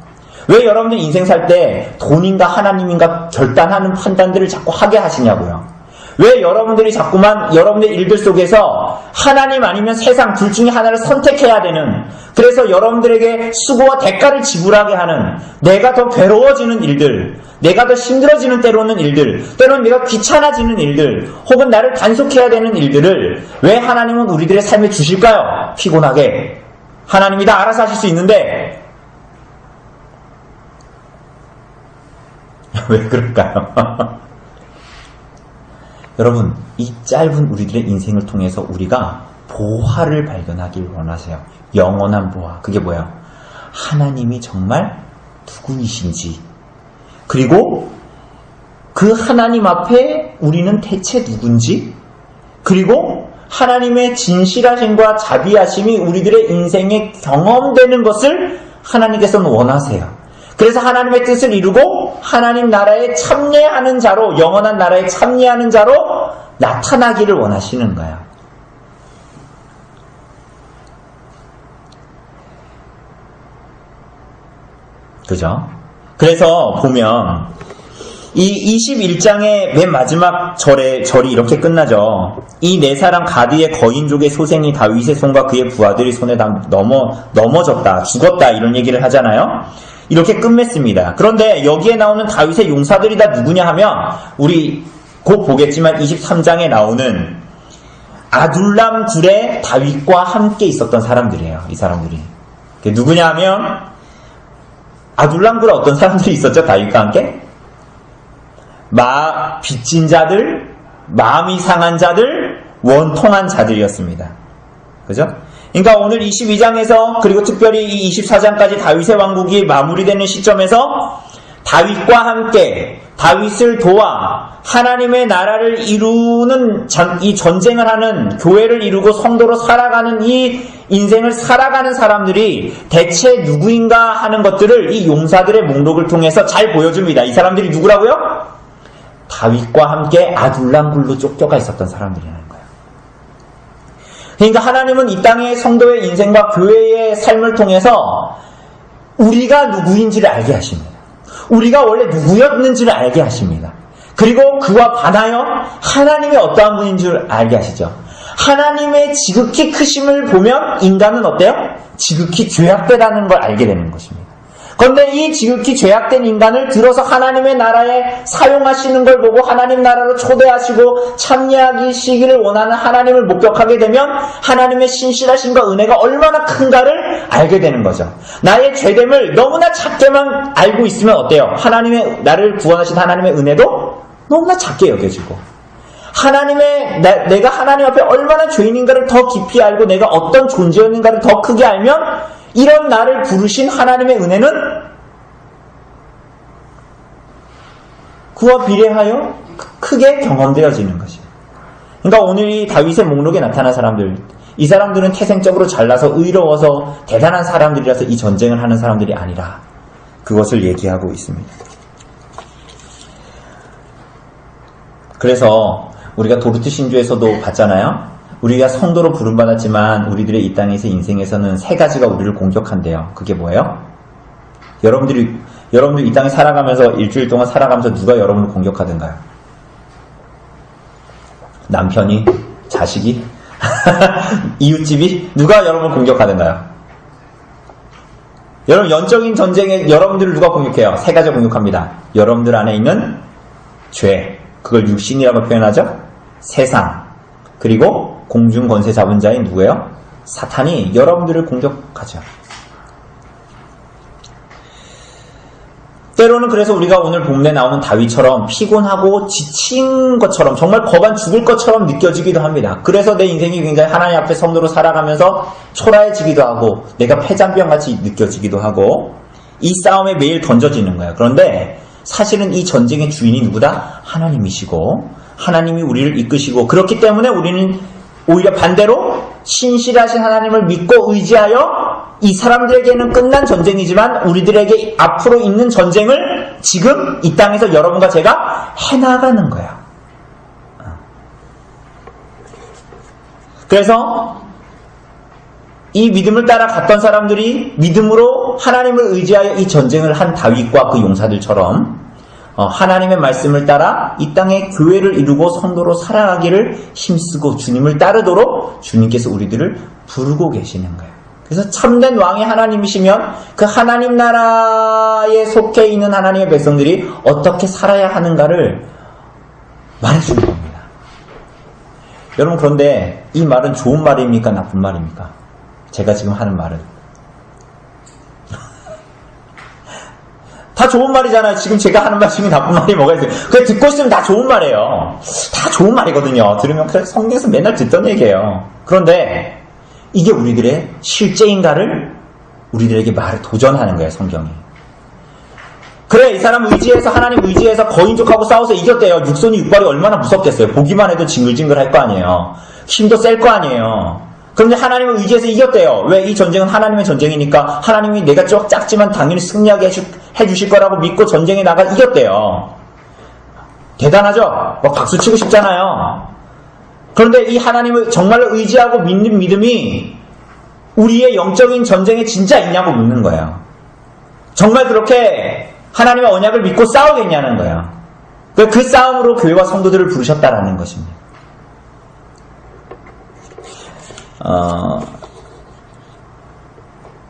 왜 여러분들 인생 살 때 돈인가 하나님인가 결단하는 판단들을 자꾸 하게 하시냐고요. 왜 여러분들이 자꾸만 여러분의 일들 속에서 하나님 아니면 세상 둘 중에 하나를 선택해야 되는, 그래서 여러분들에게 수고와 대가를 지불하게 하는, 내가 더 괴로워지는 일들, 내가 더 힘들어지는 때로는 일들, 때로는 내가 귀찮아지는 일들, 혹은 나를 단속해야 되는 일들을 왜 하나님은 우리들의 삶에 주실까요? 피곤하게. 하나님이 다 알아서 하실 수 있는데 왜 그럴까요? 여러분, 이 짧은 우리들의 인생을 통해서 우리가 보화를 발견하길 원하세요. 영원한 보화. 그게 뭐야? 하나님이 정말 누구이신지, 그리고 그 하나님 앞에 우리는 대체 누군지, 그리고 하나님의 진실하심과 자비하심이 우리들의 인생에 경험되는 것을 하나님께서는 원하세요. 그래서 하나님의 뜻을 이루고 하나님 나라에 참여하는 자로, 영원한 나라에 참여하는 자로 나타나기를 원하시는 거예요. 그죠? 그래서 보면 이 21장의 맨 마지막 절이 이렇게 끝나죠. 이 네 사람 가드의 거인족의 소생이 다윗의 손과 그의 부하들이 손에 넘어졌다, 죽었다, 이런 얘기를 하잖아요. 이렇게 끝맺습니다. 그런데 여기에 나오는 다윗의 용사들이 다 누구냐 하면 우리 곧 보겠지만 23장에 나오는 아둘람 굴에 다윗과 함께 있었던 사람들이에요. 이 사람들이. 그게 누구냐 하면 아둘람 굴에 어떤 사람들이 있었죠? 다윗과 함께? 빚진 자들, 마음이 상한 자들, 원통한 자들이었습니다. 그죠? 그러니까 오늘 22장에서 그리고 특별히 이 24장까지 다윗의 왕국이 마무리되는 시점에서 다윗과 함께 다윗을 도와 하나님의 나라를 이루는 이 전쟁을 하는, 교회를 이루고 성도로 살아가는 이 인생을 살아가는 사람들이 대체 누구인가 하는 것들을 이 용사들의 목록을 통해서 잘 보여줍니다. 이 사람들이 누구라고요? 다윗과 함께 아둘람 굴로 쫓겨가 있었던 사람들이라는 거예요. 그러니까 하나님은 이 땅의 성도의 인생과 교회의 삶을 통해서 우리가 누구인지를 알게 하십니다. 우리가 원래 누구였는지를 알게 하십니다. 그리고 그와 반하여 하나님이 어떠한 분인 줄 알게 하시죠. 하나님의 지극히 크심을 보면 인간은 어때요? 지극히 죄악되다는 걸 알게 되는 것입니다. 그런데 이 지극히 죄악된 인간을 들어서 하나님의 나라에 사용하시는 걸 보고 하나님 나라로 초대하시고 참여하시기를 원하는 하나님을 목격하게 되면 하나님의 신실하심과 은혜가 얼마나 큰가를 알게 되는 거죠. 나의 죄됨을 너무나 작게만 알고 있으면 어때요? 하나님의 나를 구원하신 하나님의 은혜도 너무나 작게 여겨지고, 내가 하나님 앞에 얼마나 죄인인가를 더 깊이 알고 내가 어떤 존재였는가를 더 크게 알면 이런 나를 부르신 하나님의 은혜는 그와 비례하여 크게 경험되어지는 것이에요. 그러니까 오늘 이 다윗의 목록에 나타난 사람들, 이 사람들은 태생적으로 잘나서 의로워서 대단한 사람들이라서 이 전쟁을 하는 사람들이 아니라 그것을 얘기하고 있습니다. 그래서 우리가 도르트 신조에서도 봤잖아요. 우리가 성도로 부름받았지만 우리들의 이 땅에서 인생에서는 세 가지가 우리를 공격한대요. 그게 뭐예요? 여러분들 이 땅에 살아가면서 일주일 동안 살아가면서 누가 여러분을 공격하던가요? 남편이? 자식이? 이웃집이? 누가 여러분을 공격하던가요? 여러분, 영적인 전쟁에 여러분들을 누가 공격해요? 세 가지 공격합니다. 여러분들 안에 있는 죄, 그걸 육신이라고 표현하죠? 세상, 그리고 공중 권세 잡은 자인 누구예요? 사탄이 여러분들을 공격하죠. 때로는 그래서 우리가 오늘 본문에 나오는 다윗처럼 피곤하고 지친 것처럼 정말 거반 죽을 것처럼 느껴지기도 합니다. 그래서 내 인생이 굉장히 하나님 앞에 성도로 살아가면서 초라해지기도 하고 내가 폐잔병같이 느껴지기도 하고 이 싸움에 매일 던져지는 거예요. 그런데 사실은 이 전쟁의 주인이 누구다? 하나님이시고 하나님이 우리를 이끄시고 그렇기 때문에 우리는 오히려 반대로 신실하신 하나님을 믿고 의지하여 이 사람들에게는 끝난 전쟁이지만 우리들에게 앞으로 있는 전쟁을 지금 이 땅에서 여러분과 제가 해나가는 거야. 그래서 이 믿음을 따라 갔던 사람들이 믿음으로 하나님을 의지하여 이 전쟁을 한 다윗과 그 용사들처럼 하나님의 말씀을 따라 이 땅에 교회를 이루고 성도로 살아가기를 힘쓰고 주님을 따르도록 주님께서 우리들을 부르고 계시는 거예요. 그래서 참된 왕이 하나님이시면 그 하나님 나라에 속해 있는 하나님의 백성들이 어떻게 살아야 하는가를 말해주는 겁니다. 여러분, 그런데 이 말은 좋은 말입니까? 나쁜 말입니까? 제가 지금 하는 말은 다 좋은 말이잖아요. 지금 제가 하는 말 중에 나쁜 말이 뭐가 있어요? 그냥 듣고 있으면 다 좋은 말이에요. 다 좋은 말이거든요. 들으면 성경에서 맨날 듣던 얘기예요. 그런데 이게 우리들의 실제인가를 우리들에게 도전하는 거예요. 성경이. 그래, 이 사람 의지해서 하나님 의지해서 거인족하고 싸워서 이겼대요. 육손이 육발이 얼마나 무섭겠어요. 보기만 해도 징글징글 할 거 아니에요. 힘도 셀 거 아니에요. 그런데 하나님을 의지해서 이겼대요. 왜? 이 전쟁은 하나님의 전쟁이니까 하나님이 내가 좀 작지만 당연히 승리하게 해주실 거라고 믿고 전쟁에 나가 이겼대요. 대단하죠? 막 박수 치고 싶잖아요. 그런데 이 하나님을 정말로 의지하고 믿는 믿음이 우리의 영적인 전쟁에 진짜 있냐고 묻는 거예요. 정말 그렇게 하나님의 언약을 믿고 싸우겠냐는 거예요. 그 싸움으로 교회와 성도들을 부르셨다라는 것입니다.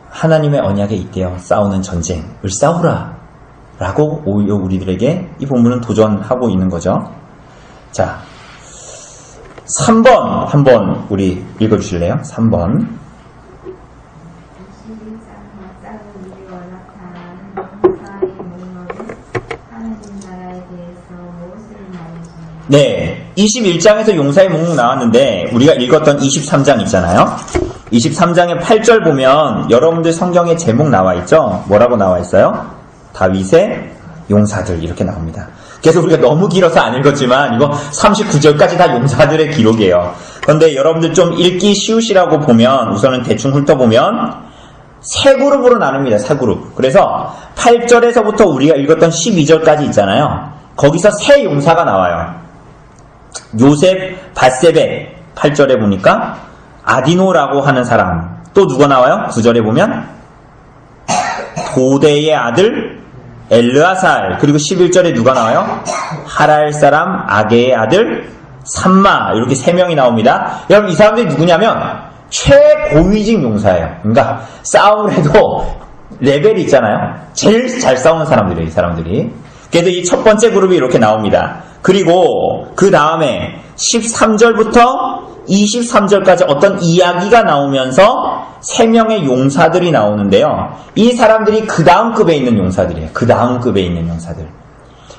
하나님의 언약에 있대요. 싸우는 전쟁을 싸우라 라고 오히려 우리들에게 이 본문은 도전하고 있는 거죠. 자, 3번 한번 우리 읽어주실래요? 3번. 네, 21장에서 용사의 목록 나왔는데 우리가 읽었던 23장 있잖아요. 23장의 8절 보면 여러분들 성경에 제목 나와 있죠? 뭐라고 나와 있어요? 다윗의 용사들 이렇게 나옵니다. 그래서 우리가 너무 길어서 안 읽었지만 이거 39절까지 다 용사들의 기록이에요. 그런데 여러분들 좀 읽기 쉬우시라고 보면 우선은 대충 훑어보면 세 그룹으로 나눕니다. 세 그룹. 그래서 8절에서부터 우리가 읽었던 12절까지 있잖아요. 거기서 세 용사가 나와요. 요셉, 밧세벳 8절에 보니까 아디노라고 하는 사람. 또 누가 나와요? 9절에 보면 도대의 아들 엘르아살. 그리고 11절에 누가 나와요? 하랄 사람 아게의 아들 삼마. 이렇게 세 명이 나옵니다. 여러분, 이 사람들이 누구냐면 최고위직 용사예요. 그러니까 싸움을 해도 레벨이 있잖아요. 제일 잘 싸우는 사람들이에요, 이 사람들이. 그래서 이 첫 번째 그룹이 이렇게 나옵니다. 그리고 그 다음에 13절부터 23절까지 어떤 이야기가 나오면서 3명의 용사들이 나오는데요. 이 사람들이 그 다음 급에 있는 용사들이에요. 그 다음 급에 있는 용사들.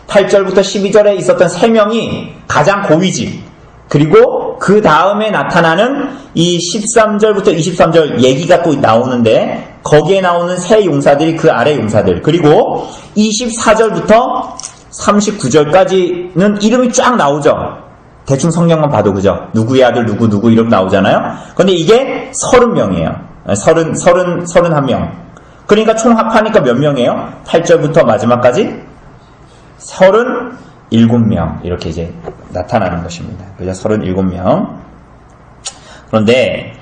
8절부터 12절에 있었던 3명이 가장 고위직. 그리고 그 다음에 나타나는 이 13절부터 23절 얘기가 또 나오는데 거기에 나오는 세 용사들이 그 아래 용사들. 그리고 24절부터 39절까지는 이름이 쫙 나오죠. 대충 성경만 봐도 그죠? 누구의 아들 누구 이름 나오잖아요. 근데 이게 30명이에요. 31명. 그러니까 총 합하니까 몇 명이에요? 8절부터 마지막까지 37명. 이렇게 이제 나타나는 것입니다. 그죠? 37명. 그런데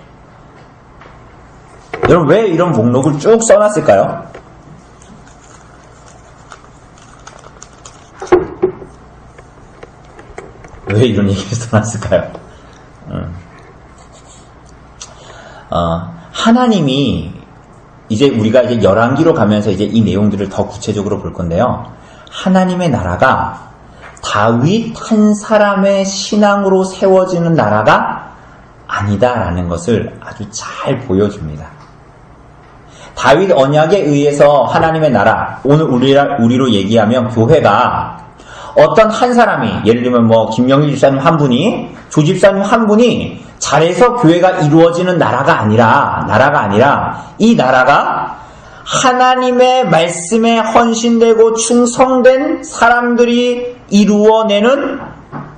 여러분 왜 이런 목록을 쭉 써놨을까요? 왜 이런 얘기를 써놨을까요? 하나님이 이제 우리가 이제 열왕기로 가면서 이제 이 내용들을 더 구체적으로 볼 건데요. 하나님의 나라가 다윗 한 사람의 신앙으로 세워지는 나라가 아니다라는 것을 아주 잘 보여줍니다. 다윗 언약에 의해서 하나님의 나라, 오늘 우리로 얘기하면 교회가 어떤 한 사람이, 예를 들면 뭐 김영일 집사님 한 분이, 조 집사님 한 분이 잘해서 교회가 이루어지는 나라가 아니라 이 나라가 하나님의 말씀에 헌신되고 충성된 사람들이 이루어내는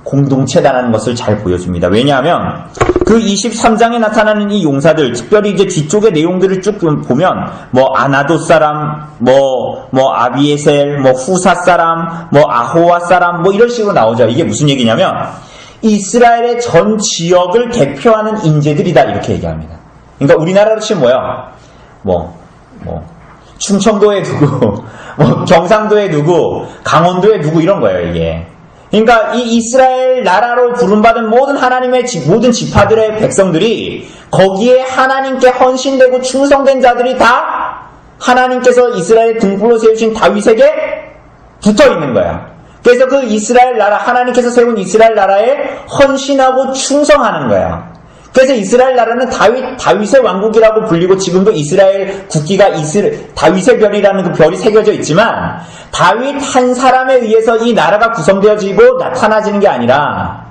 공동체다라는 것을 잘 보여줍니다. 왜냐하면 그 23장에 나타나는 이 용사들, 특별히 이제 뒤쪽의 내용들을 쭉 보면 뭐 아나돗 사람, 뭐 아비에셀, 뭐 후사 사람, 뭐 아호와 사람, 뭐 이런 식으로 나오죠. 이게 무슨 얘기냐면 이스라엘의 전 지역을 대표하는 인재들이다 이렇게 얘기합니다. 그러니까 우리나라로 치면 뭐야? 충청도에 누구, 뭐 경상도에 누구, 강원도에 누구 이런 거예요, 이게. 그러니까 이 이스라엘 나라로 부름받은 모든 하나님의 모든 지파들의 백성들이 거기에 하나님께 헌신되고 충성된 자들이 다 하나님께서 이스라엘 등불로 세우신 다윗에게 붙어 있는 거야. 그래서 그 이스라엘 나라, 하나님께서 세운 이스라엘 나라에 헌신하고 충성하는 거야. 그래서 이스라엘 나라는 다윗의 왕국이라고 불리고 지금도 이스라엘 국기가 다윗의 별이라는 그 별이 새겨져 있지만 다윗 한 사람에 의해서 이 나라가 구성되어지고 나타나지는 게 아니라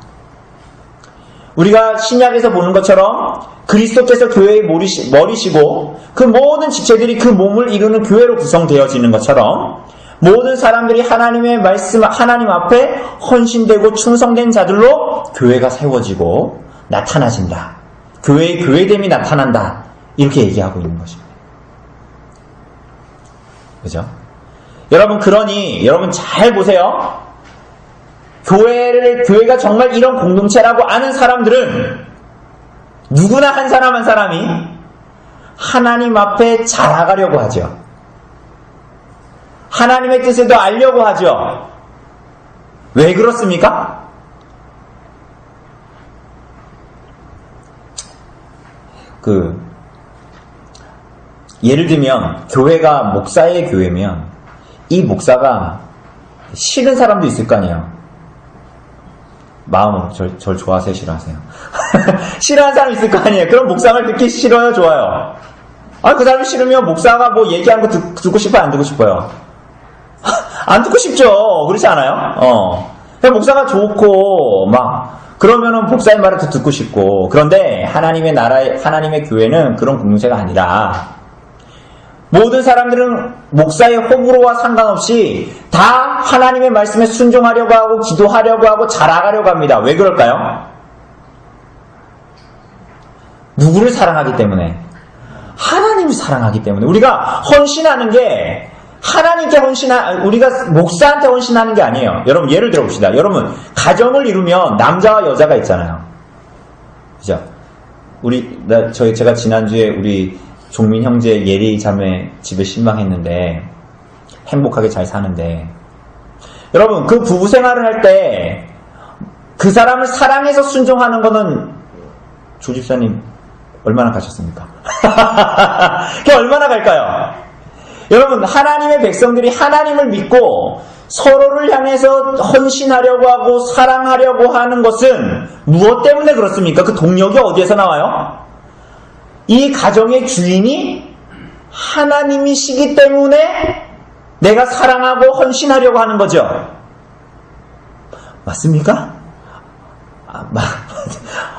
우리가 신약에서 보는 것처럼 그리스도께서 교회의 머리시고 그 모든 지체들이 그 몸을 이루는 교회로 구성되어지는 것처럼 모든 사람들이 하나님의 말씀, 하나님 앞에 헌신되고 충성된 자들로 교회가 세워지고 나타나진다. 교회의 교회됨이 나타난다. 이렇게 얘기하고 있는 것입니다. 그죠? 여러분, 그러니, 여러분 잘 보세요. 교회가 정말 이런 공동체라고 아는 사람들은 누구나 한 사람 한 사람이 하나님 앞에 자라가려고 하죠. 하나님의 뜻을 더 알려고 하죠. 왜 그렇습니까? 예를 들면 교회가 목사의 교회면 이 목사가 싫은 사람도 있을 거 아니에요. 마음으로 절 좋아하세요, 싫어하세요? 싫어하는 사람 있을 거 아니에요. 그럼 목사를 듣기 싫어요, 좋아요? 그 사람이 싫으면 목사가 뭐 얘기하는 거 듣고 싶어요, 안 듣고 싶어요? 안 듣고 싶죠. 그렇지 않아요? 그냥 목사가 좋고 그러면은 목사의 말을 더 듣고 싶고. 그런데 하나님의 나라의, 하나님의 교회는 그런 공동체가 아니라 모든 사람들은 목사의 호불호와 상관없이 다 하나님의 말씀에 순종하려고 하고 기도하려고 하고 자라가려고 합니다. 왜 그럴까요? 누구를 사랑하기 때문에? 하나님을 사랑하기 때문에. 우리가 헌신하는 게 하나님께 우리가 목사한테 헌신하는 게 아니에요. 여러분, 예를 들어봅시다. 여러분, 가정을 이루면 남자와 여자가 있잖아요. 그죠? 제가 지난주에 우리 종민 형제 예리 자매 집에 신방했는데, 행복하게 잘 사는데, 여러분, 그 부부 생활을 할 때, 그 사람을 사랑해서 순종하는 거는, 조 집사님, 얼마나 가셨습니까? 그게 얼마나 갈까요? 여러분, 하나님의 백성들이 하나님을 믿고 서로를 향해서 헌신하려고 하고 사랑하려고 하는 것은 무엇 때문에 그렇습니까? 그 동력이 어디에서 나와요? 이 가정의 주인이 하나님이시기 때문에 내가 사랑하고 헌신하려고 하는 거죠. 맞습니까?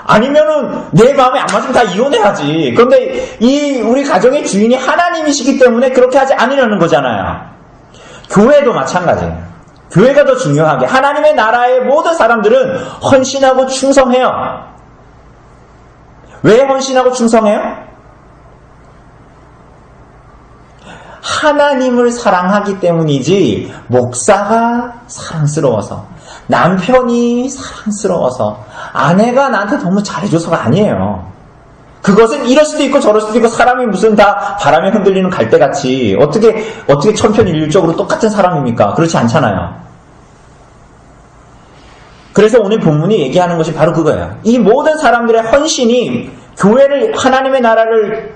아니면은 내 마음에 안 맞으면 다 이혼해야지. 그런데 우리 가정의 주인이 하나님이시기 때문에 그렇게 하지 않으려는 거잖아요. 교회도 마찬가지예요. 교회가 더 중요하게 하나님의 나라의 모든 사람들은 헌신하고 충성해요. 왜 헌신하고 충성해요? 하나님을 사랑하기 때문이지 목사가 사랑스러워서 남편이 사랑스러워서 아내가 나한테 너무 잘해줘서가 아니에요. 그것은 이럴 수도 있고 저럴 수도 있고 사람이 무슨 다 바람에 흔들리는 갈대같이 어떻게 천편일률적으로 똑같은 사람입니까? 그렇지 않잖아요. 그래서 오늘 본문이 얘기하는 것이 바로 그거예요. 이 모든 사람들의 헌신이 교회를 하나님의 나라를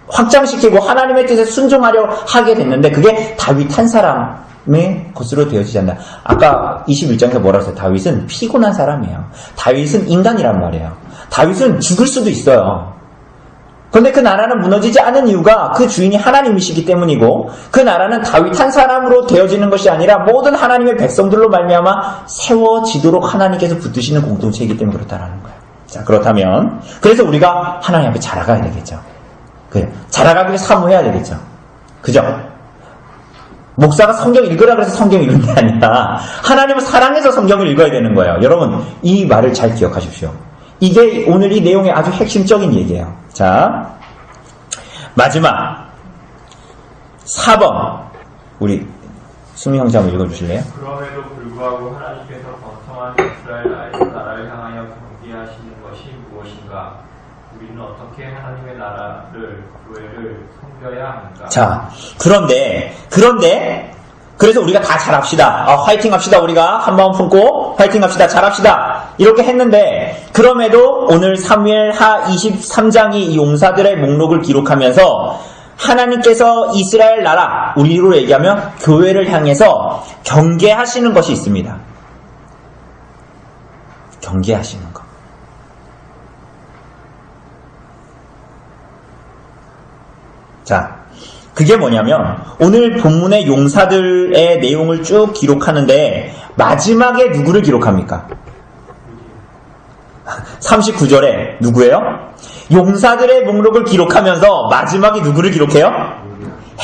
확장시키고 하나님의 뜻에 순종하려 하게 됐는데 그게 다윗 한 사람의 것으로 되어지지 않나. 아까 21장에서 뭐라고 했어요? 다윗은 피곤한 사람이에요. 다윗은 인간이란 말이에요. 다윗은 죽을 수도 있어요. 그런데 그 나라는 무너지지 않은 이유가 그 주인이 하나님이시기 때문이고 그 나라는 다윗 한 사람으로 되어지는 것이 아니라 모든 하나님의 백성들로 말미암아 세워지도록 하나님께서 붙드시는 공동체이기 때문에 그렇다라는 거예요. 자, 그렇다면 그래서 우리가 하나님 앞에 자라가야 되겠죠. 그래, 자라가기 위해 사모해야 되겠죠. 그죠? 목사가 성경 읽으라 그래서 성경 읽는 게 아니라 하나님을 사랑해서 성경을 읽어야 되는 거예요. 여러분 이 말을 잘 기억하십시오. 이게 오늘 이 내용의 아주 핵심적인 얘기예요. 자, 마지막 4번 우리 수미 형제 한번 읽어주실래요? 그럼에도 불구하고 하나님께서 번성한 이스라엘 나라를 향하여 경계하시는 것이 무엇인가? 우리는 어떻게 하나님의 나라를 교회를 섬겨야 하는가? 자, 그런데 그래서 우리가 다 잘합시다. 화이팅 합시다. 우리가 한 마음 품고 화이팅 합시다. 잘합시다. 이렇게 했는데 그럼에도 오늘 사무엘하 23장이 이 용사들의 목록을 기록하면서 하나님께서 이스라엘 나라, 우리로 얘기하면 교회를 향해서 경계하시는 것이 있습니다. 경계하시는 것. 자, 그게 뭐냐면 오늘 본문의 용사들의 내용을 쭉 기록하는데 마지막에 누구를 기록합니까? 39절에 누구예요? 용사들의 목록을 기록하면서 마지막에 누구를 기록해요?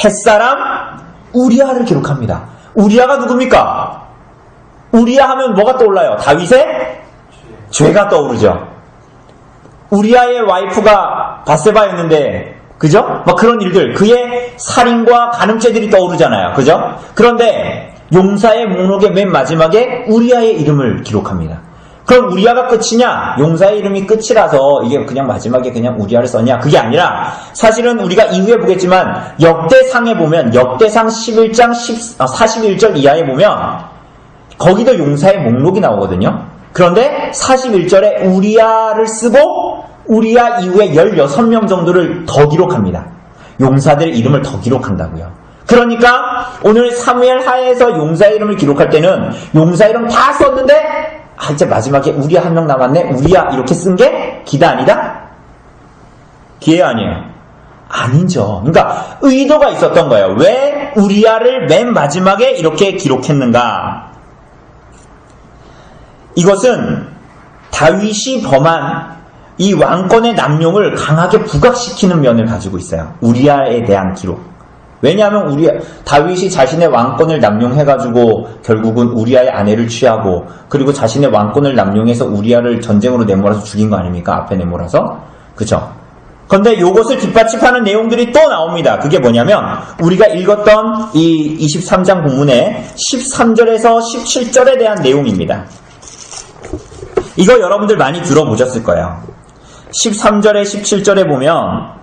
햇사람 우리아를 기록합니다. 우리아가 누굽니까? 우리아 하면 뭐가 떠올라요? 다윗의 죄가 떠오르죠. 우리아의 와이프가 바세바였는데 그죠? 막 그런 일들, 그의 살인과 간음죄들이 떠오르잖아요. 그죠? 그런데 용사의 목록의 맨 마지막에 우리아의 이름을 기록합니다. 그럼 우리아가 끝이냐? 용사의 이름이 끝이라서 이게 그냥 마지막에 그냥 우리아를 썼냐? 그게 아니라 사실은 우리가 이후에 보겠지만 역대상에 보면 역대상 11장 41절 이하에 보면 거기도 용사의 목록이 나오거든요. 그런데 41절에 우리아를 쓰고 우리아 이후에 16명 정도를 더 기록합니다. 용사들의 이름을 더 기록한다고요. 그러니까 오늘 사무엘 하에서 용사의 이름을 기록할 때는 용사 이름 다 썼는데 이제 마지막에 우리아 한 명 남았네. 우리아 이렇게 쓴 게 기다 아니다? 기회 아니에요. 아니죠. 그러니까 의도가 있었던 거예요. 왜 우리아를 맨 마지막에 이렇게 기록했는가? 이것은 다윗이 범한 이 왕권의 남용을 강하게 부각시키는 면을 가지고 있어요. 우리아에 대한 기록. 왜냐하면 다윗이 자신의 왕권을 남용해가지고 결국은 우리아의 아내를 취하고 그리고 자신의 왕권을 남용해서 우리아를 전쟁으로 내몰아서 죽인 거 아닙니까? 앞에 내몰아서. 그쵸? 그런데 요것을 뒷받침하는 내용들이 또 나옵니다. 그게 뭐냐면 우리가 읽었던 이 23장 본문의 13절에서 17절에 대한 내용입니다. 이거 여러분들 많이 들어보셨을 거예요. 13절에 17절에 보면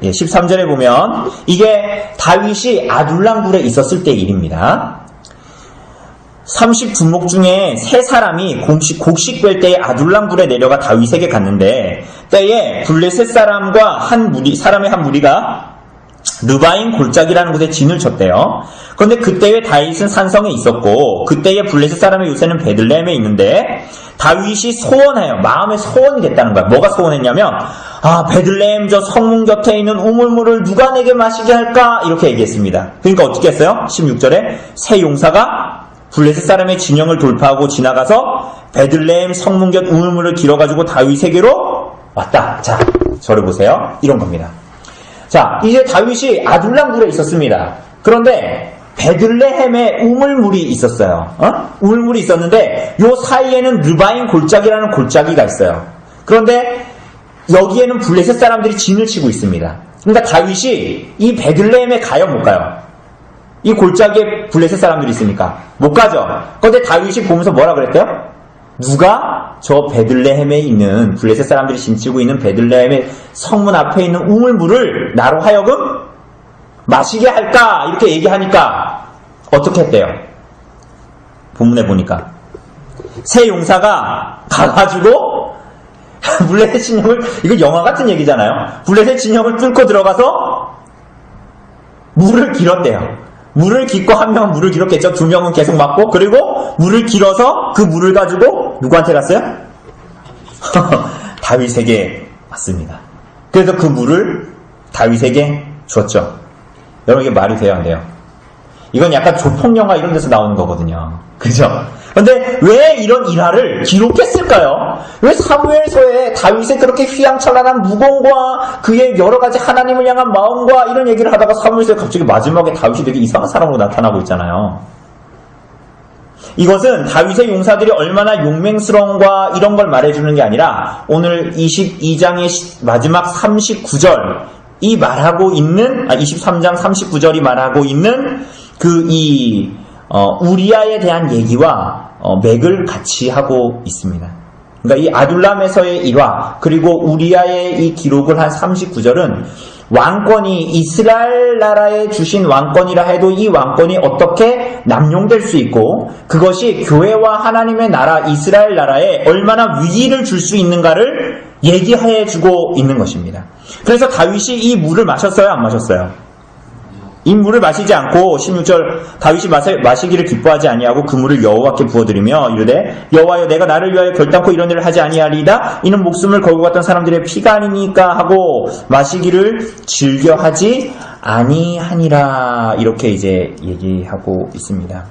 13절에 보면 이게 다윗이 아둘람굴에 있었을 때 일입니다. 30군목 중에 세 사람이 곡식될 때에 아둘람굴에 내려가 다윗에게 갔는데 때에 블레셋 사람과 사람의 한 무리가 르바임 골짜기라는 곳에 진을 쳤대요. 그런데 그때에 다윗은 산성에 있었고 그때에 블레셋 사람의 요새는 베들레헴에 있는데 다윗이 소원해요. 마음의 소원이 됐다는 거야. 뭐가 소원했냐면 베들레헴 저 성문 곁에 있는 우물물을 누가 내게 마시게 할까? 이렇게 얘기했습니다. 그러니까 어떻게 했어요? 16절에 세 용사가 블레셋 사람의 진영을 돌파하고 지나가서 베들레헴 성문 곁 우물물을 길어가지고 다윗에게로 왔다. 자, 저를 보세요. 이런 겁니다. 자, 이제 다윗이 아둘람굴에 있었습니다. 그런데 베들레헴에 우물물이 있었어요. 우물물이 있었는데 요 사이에는 르바임 골짜기라는 골짜기가 있어요. 그런데 여기에는 블레셋 사람들이 진을 치고 있습니다. 그러니까 다윗이 이 베들레헴에 가요, 못 가요? 이 골짜기에 블레셋 사람들이 있으니까 못 가죠. 그런데 다윗이 보면서 뭐라 그랬대요? 누가 저 베들레헴에 있는 블레셋 사람들이 짐치고 있는 베들레헴의 성문 앞에 있는 우물물을 나로 하여금 마시게 할까? 이렇게 얘기하니까 어떻게 했대요? 본문에 보니까 새 용사가 가가지고 블레셋 진영을, 이거 영화 같은 얘기잖아요. 블레셋 진영을 뚫고 들어가서 물을 길었대요. 물을 깃고 한 명은 물을 길었겠죠. 두 명은 계속 맞고, 그리고 물을 길어서 그 물을 가지고 누구한테 갔어요? 다윗에게 왔습니다. 그래서 그 물을 다윗에게 줬죠. 여러분, 이게 말이 돼요, 안 돼요? 이건 약간 조폭영화 이런 데서 나오는 거거든요. 그죠? 근데 왜 이런 일화를 기록했을까요? 왜 사무엘서에 다윗의 그렇게 휘황찬란한 무공과 그의 여러 가지 하나님을 향한 마음과 이런 얘기를 하다가 사무엘서에 갑자기 마지막에 다윗이 되게 이상한 사람으로 나타나고 있잖아요. 이것은 다윗의 용사들이 얼마나 용맹스러운가 이런 걸 말해주는 게 아니라 오늘 22장의 마지막 39절 이 말하고 있는 23장 39절이 말하고 있는 우리아에 대한 얘기와 맥을 같이 하고 있습니다. 그러니까 이 아둘람에서의 일화 그리고 우리아의 이 기록을 한 39절은 왕권이 이스라엘 나라에 주신 왕권이라 해도 이 왕권이 어떻게 남용될 수 있고 그것이 교회와 하나님의 나라 이스라엘 나라에 얼마나 위기를 줄 수 있는가를 얘기해 주고 있는 것입니다. 그래서 다윗이 이 물을 마셨어요? 안 마셨어요? 이 물을 마시지 않고 16절 다윗이 마시기를 기뻐하지 아니하고 그 물을 여호와께 부어드리며 이르되 여호와여 내가 나를 위하여 결단코 이런 일을 하지 아니하리이다 이는 목숨을 걸고 갔던 사람들의 피가 아니니까 하고 마시기를 즐겨하지 아니하니라 이렇게 이제 얘기하고 있습니다.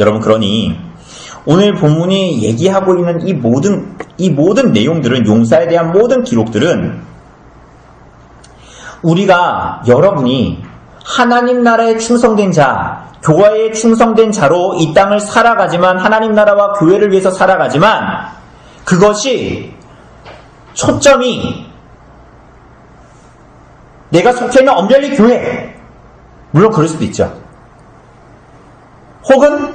여러분 그러니 오늘 본문이 얘기하고 있는 이 모든 내용들은 용사에 대한 모든 기록들은 우리가 여러분이 하나님 나라에 충성된 자, 교회에 충성된 자로 이 땅을 살아가지만 하나님 나라와 교회를 위해서 살아가지만 그것이 초점이 내가 속해 있는 엄별히 교회 물론 그럴 수도 있죠. 혹은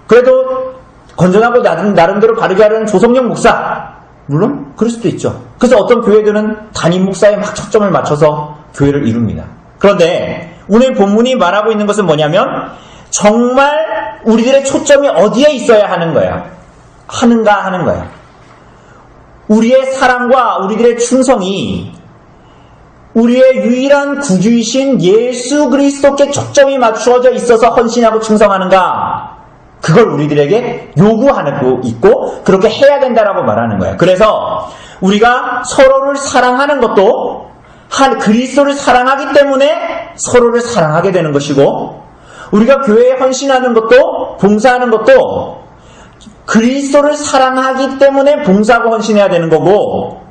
그래도 건전하고 나름대로 바르게 하려는 조성령 목사 물론 그럴 수도 있죠. 그래서 어떤 교회들은 담임 목사에 막 초점을 맞춰서 교회를 이룹니다. 그런데 오늘 본문이 말하고 있는 것은 뭐냐면 정말 우리들의 초점이 어디에 있어야 하는 거예요? 하는가 하는 거예요. 우리의 사랑과 우리들의 충성이 우리의 유일한 구주이신 예수 그리스도께 초점이 맞추어져 있어서 헌신하고 충성하는가? 그걸 우리들에게 요구하고 있고 그렇게 해야 된다라고 말하는 거예요. 그래서 우리가 서로를 사랑하는 것도 그리스도를 사랑하기 때문에 서로를 사랑하게 되는 것이고 우리가 교회에 헌신하는 것도 봉사하는 것도 그리스도를 사랑하기 때문에 봉사하고 헌신해야 되는 거고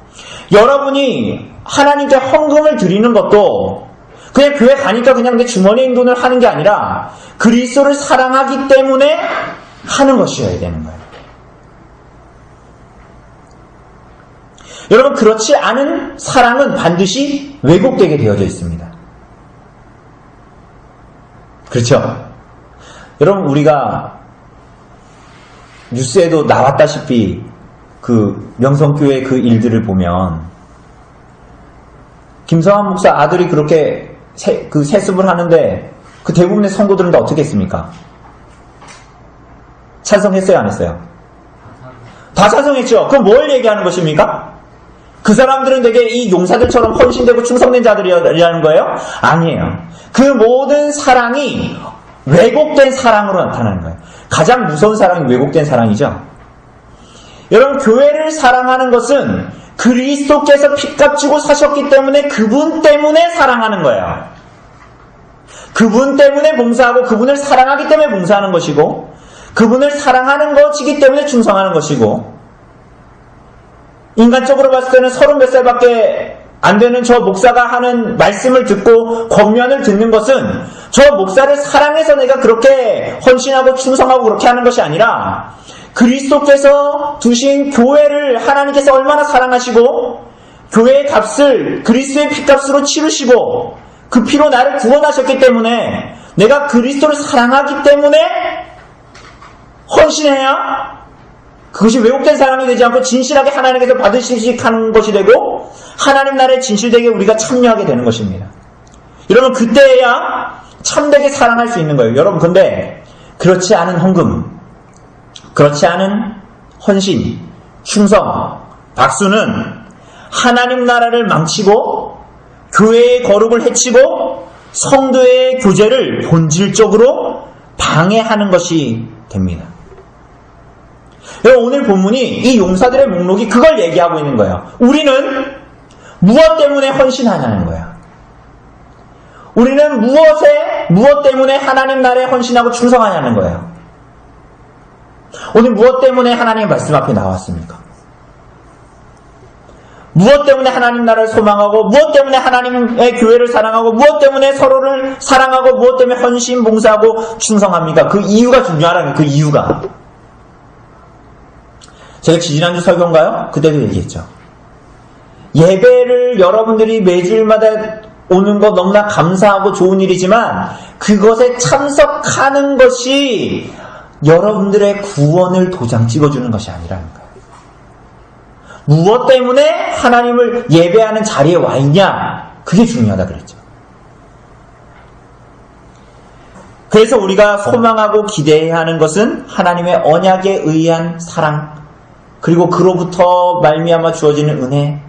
여러분이 하나님께 헌금을 드리는 것도 그냥 교회 가니까 그냥 내 주머니에 있는 돈을 하는 게 아니라 그리스도를 사랑하기 때문에 하는 것이어야 되는 거예요. 여러분 그렇지 않은 사랑은 반드시 왜곡되게 되어져 있습니다. 그렇죠? 여러분 우리가 뉴스에도 나왔다시피 그 명성교회 그 일들을 보면 김성환 목사 아들이 그렇게 세습을 하는데 그 대부분의 성도들은 다 어떻게 했습니까? 찬성했어요? 안 했어요? 다 찬성했죠. 그럼 뭘 얘기하는 것입니까? 그 사람들은 되게 이 용사들처럼 헌신되고 충성된 자들이라는 거예요? 아니에요. 그 모든 사랑이 왜곡된 사랑으로 나타나는 거예요. 가장 무서운 사랑이 왜곡된 사랑이죠. 여러분 교회를 사랑하는 것은 그리스도께서 피값 주고 사셨기 때문에 그분 때문에 사랑하는 거예요. 그분 때문에 봉사하고 그분을 사랑하기 때문에 봉사하는 것이고 그분을 사랑하는 것이기 때문에 충성하는 것이고 인간적으로 봤을 때는 30몇 살밖에 안 되는 저 목사가 하는 말씀을 듣고 권면을 듣는 것은 저 목사를 사랑해서 내가 그렇게 헌신하고 충성하고 그렇게 하는 것이 아니라 그리스도께서 두신 교회를 하나님께서 얼마나 사랑하시고 교회의 값을 그리스도의 피값으로 치르시고 그 피로 나를 구원하셨기 때문에 내가 그리스도를 사랑하기 때문에 헌신해야 그것이 왜곡된 사랑이 되지 않고 진실하게 하나님께서 받으시는 것이 되고 하나님 나라에 진실되게 우리가 참여하게 되는 것입니다. 여러분, 그때야 참되게 사랑할 수 있는 거예요. 여러분, 근데 그렇지 않은 헌금, 그렇지 않은 헌신, 충성, 박수는 하나님 나라를 망치고 교회의 거룩을 해치고 성도의 교제를 본질적으로 방해하는 것이 됩니다. 여러분, 오늘 본문이 이 용사들의 목록이 그걸 얘기하고 있는 거예요. 우리는 무엇 때문에 헌신하냐는 거예요. 우리는 무엇 때문에 하나님 나라에 헌신하고 충성하냐는 거예요. 오늘 무엇 때문에 하나님의 말씀 앞에 나왔습니까? 무엇 때문에 하나님 나라를 소망하고, 무엇 때문에 하나님의 교회를 사랑하고, 무엇 때문에 서로를 사랑하고, 무엇 때문에 헌신, 봉사하고 충성합니까? 그 이유가 중요하다는 그 이유가. 제가 지지난주 설교인가요? 그때도 얘기했죠. 예배를 여러분들이 매주일마다 오는 거 너무나 감사하고 좋은 일이지만 그것에 참석하는 것이 여러분들의 구원을 도장 찍어주는 것이 아니라는 거예요. 무엇 때문에 하나님을 예배하는 자리에 와 있냐? 그게 중요하다 그랬죠. 그래서 우리가 소망하고 기대해야 하는 것은 하나님의 언약에 의한 사랑, 그리고 그로부터 말미암아 주어지는 은혜,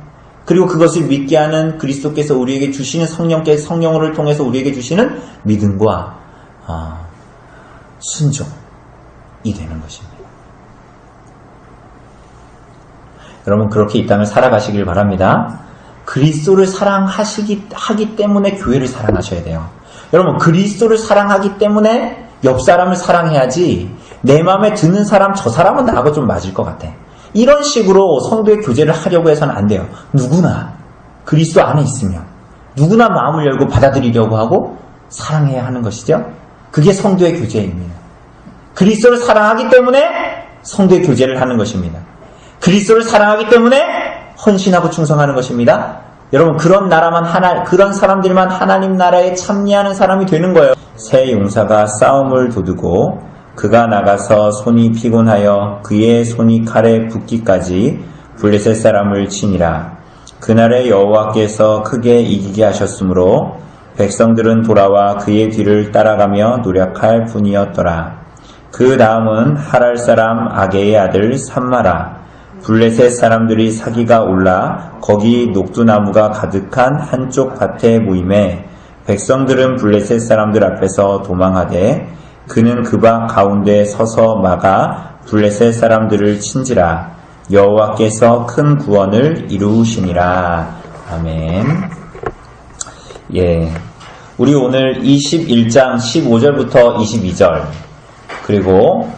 그리고 그것을 믿게 하는 그리스도께서 우리에게 주시는 성령을 통해서 우리에게 주시는 믿음과 순종이 되는 것입니다. 여러분, 그렇게 이 땅을 살아가시길 바랍니다. 그리스도를 사랑하기 때문에 교회를 사랑하셔야 돼요. 여러분, 그리스도를 사랑하기 때문에 옆 사람을 사랑해야지 내 마음에 드는 사람, 저 사람은 나하고 좀 맞을 것 같아, 이런 식으로 성도의 교제를 하려고 해서는 안 돼요. 누구나 그리스도 안에 있으면 누구나 마음을 열고 받아들이려고 하고 사랑해야 하는 것이죠. 그게 성도의 교제입니다. 그리스도를 사랑하기 때문에 성도의 교제를 하는 것입니다. 그리스도를 사랑하기 때문에 헌신하고 충성하는 것입니다. 여러분, 그런 사람들만 하나님 나라에 참여하는 사람이 되는 거예요. 새 용사가 싸움을 도두고 그가 나가서 손이 피곤하여 그의 손이 칼에 붙기까지 블레셋 사람을 치니라. 그날에 여호와께서 크게 이기게 하셨으므로 백성들은 돌아와 그의 뒤를 따라가며 노력할 뿐이었더라. 그 다음은 하랄 사람 아게의 아들 삼마라. 블레셋 사람들이 사기가 올라 거기 녹두나무가 가득한 한쪽 밭에 모임에 백성들은 블레셋 사람들 앞에서 도망하되 그는 그 밭 가운데 서서 막아 블레셋 사람들을 친지라. 여호와께서 큰 구원을 이루시니라. 아멘. 예, 우리 오늘 21장 15절부터 22절, 그리고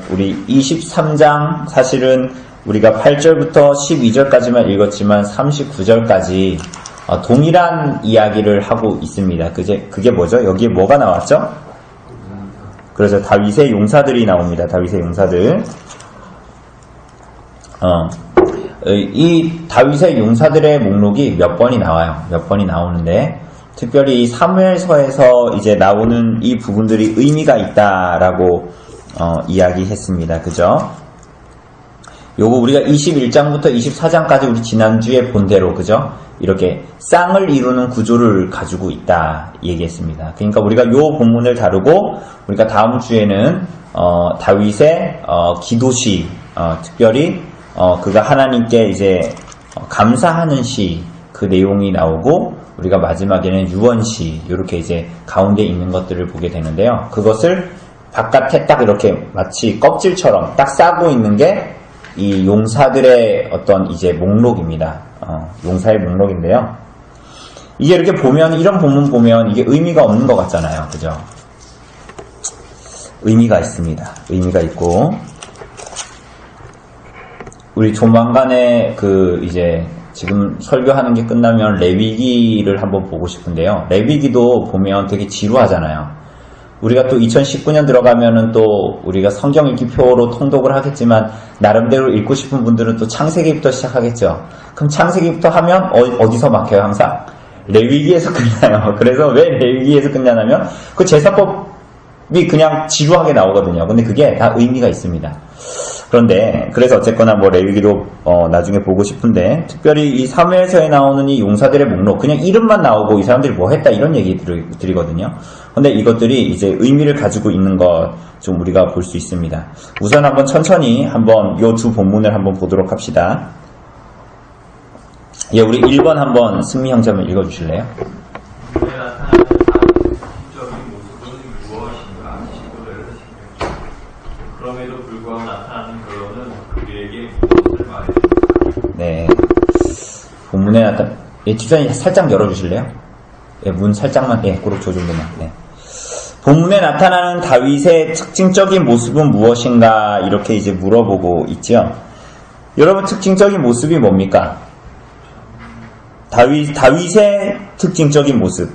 우리 23장 사실은 우리가 8절부터 12절까지만 읽었지만 39절까지 동일한 이야기를 하고 있습니다. 그게 뭐죠? 여기에 뭐가 나왔죠? 그래서 다윗의 용사들이 나옵니다. 다윗의 용사들. 이 다윗의 용사들의 목록이 몇 번이 나와요. 몇 번이 나오는데, 특별히 이 사무엘서에서 이제 나오는 이 부분들이 의미가 있다라고 이야기했습니다. 그죠? 요거 우리가 21장부터 24장까지 우리 지난주에 본 대로, 그죠? 이렇게 쌍을 이루는 구조를 가지고 있다 얘기했습니다. 그러니까 우리가 요 본문을 다루고 우리가 다음 주에는 다윗의 기도시, 특별히 그가 하나님께 이제 감사하는 시, 그 내용이 나오고, 우리가 마지막에는 유언시, 이렇게 이제 가운데 있는 것들을 보게 되는데요. 그것을 바깥에 딱 이렇게 마치 껍질처럼 딱 싸고 있는 게 이 용사들의 어떤 이제 목록입니다. 용사의 목록인데요. 이게 이렇게 보면, 이런 본문 보면 이게 의미가 없는 것 같잖아요. 그죠? 의미가 있습니다. 의미가 있고, 우리 조만간에 이제 지금 설교하는 게 끝나면 레위기를 한번 보고 싶은데요. 레위기도 보면 되게 지루하잖아요. 우리가 또 2019년 들어가면은 또 우리가 성경 읽기 표로 통독을 하겠지만, 나름대로 읽고 싶은 분들은 또 창세기부터 시작하겠죠. 그럼 창세기부터 하면 어디서 막혀요? 항상 레위기에서 끝나요. 그래서 왜 레위기에서 끝나냐면 그 제사법이 그냥 지루하게 나오거든요. 근데 그게 다 의미가 있습니다. 그런데 그래서 어쨌거나 뭐 레위기도 나중에 보고 싶은데 특별히 이 사무엘서에 나오는 이 용사들의 목록 그냥 이름만 나오고 이 사람들이 뭐 했다 이런 얘기 드리거든요. 근데 이것들이 이제 의미를 가지고 있는 것 좀 우리가 볼 수 있습니다. 우선 한번 천천히 한번 요 두 본문을 한번 보도록 합시다. 예, 우리 1번 한번 승미 형제 한번 읽어주실래요? 눈에 나타나는 다윗적인 모습은 무엇인가? 15절에서 16절. 그럼에도 불구하고 나타나는 결론은 그에게 무엇을 말해줍니까? 네. 본문에 예, 집사님 살짝 열어주실래요? 예, 문 살짝만, 예, 그렇죠, 저 정도만. 네. 본문에 나타나는 다윗의 특징적인 모습은 무엇인가? 이렇게 이제 물어보고 있죠. 여러분, 특징적인 모습이 뭡니까? 다윗의 특징적인 모습.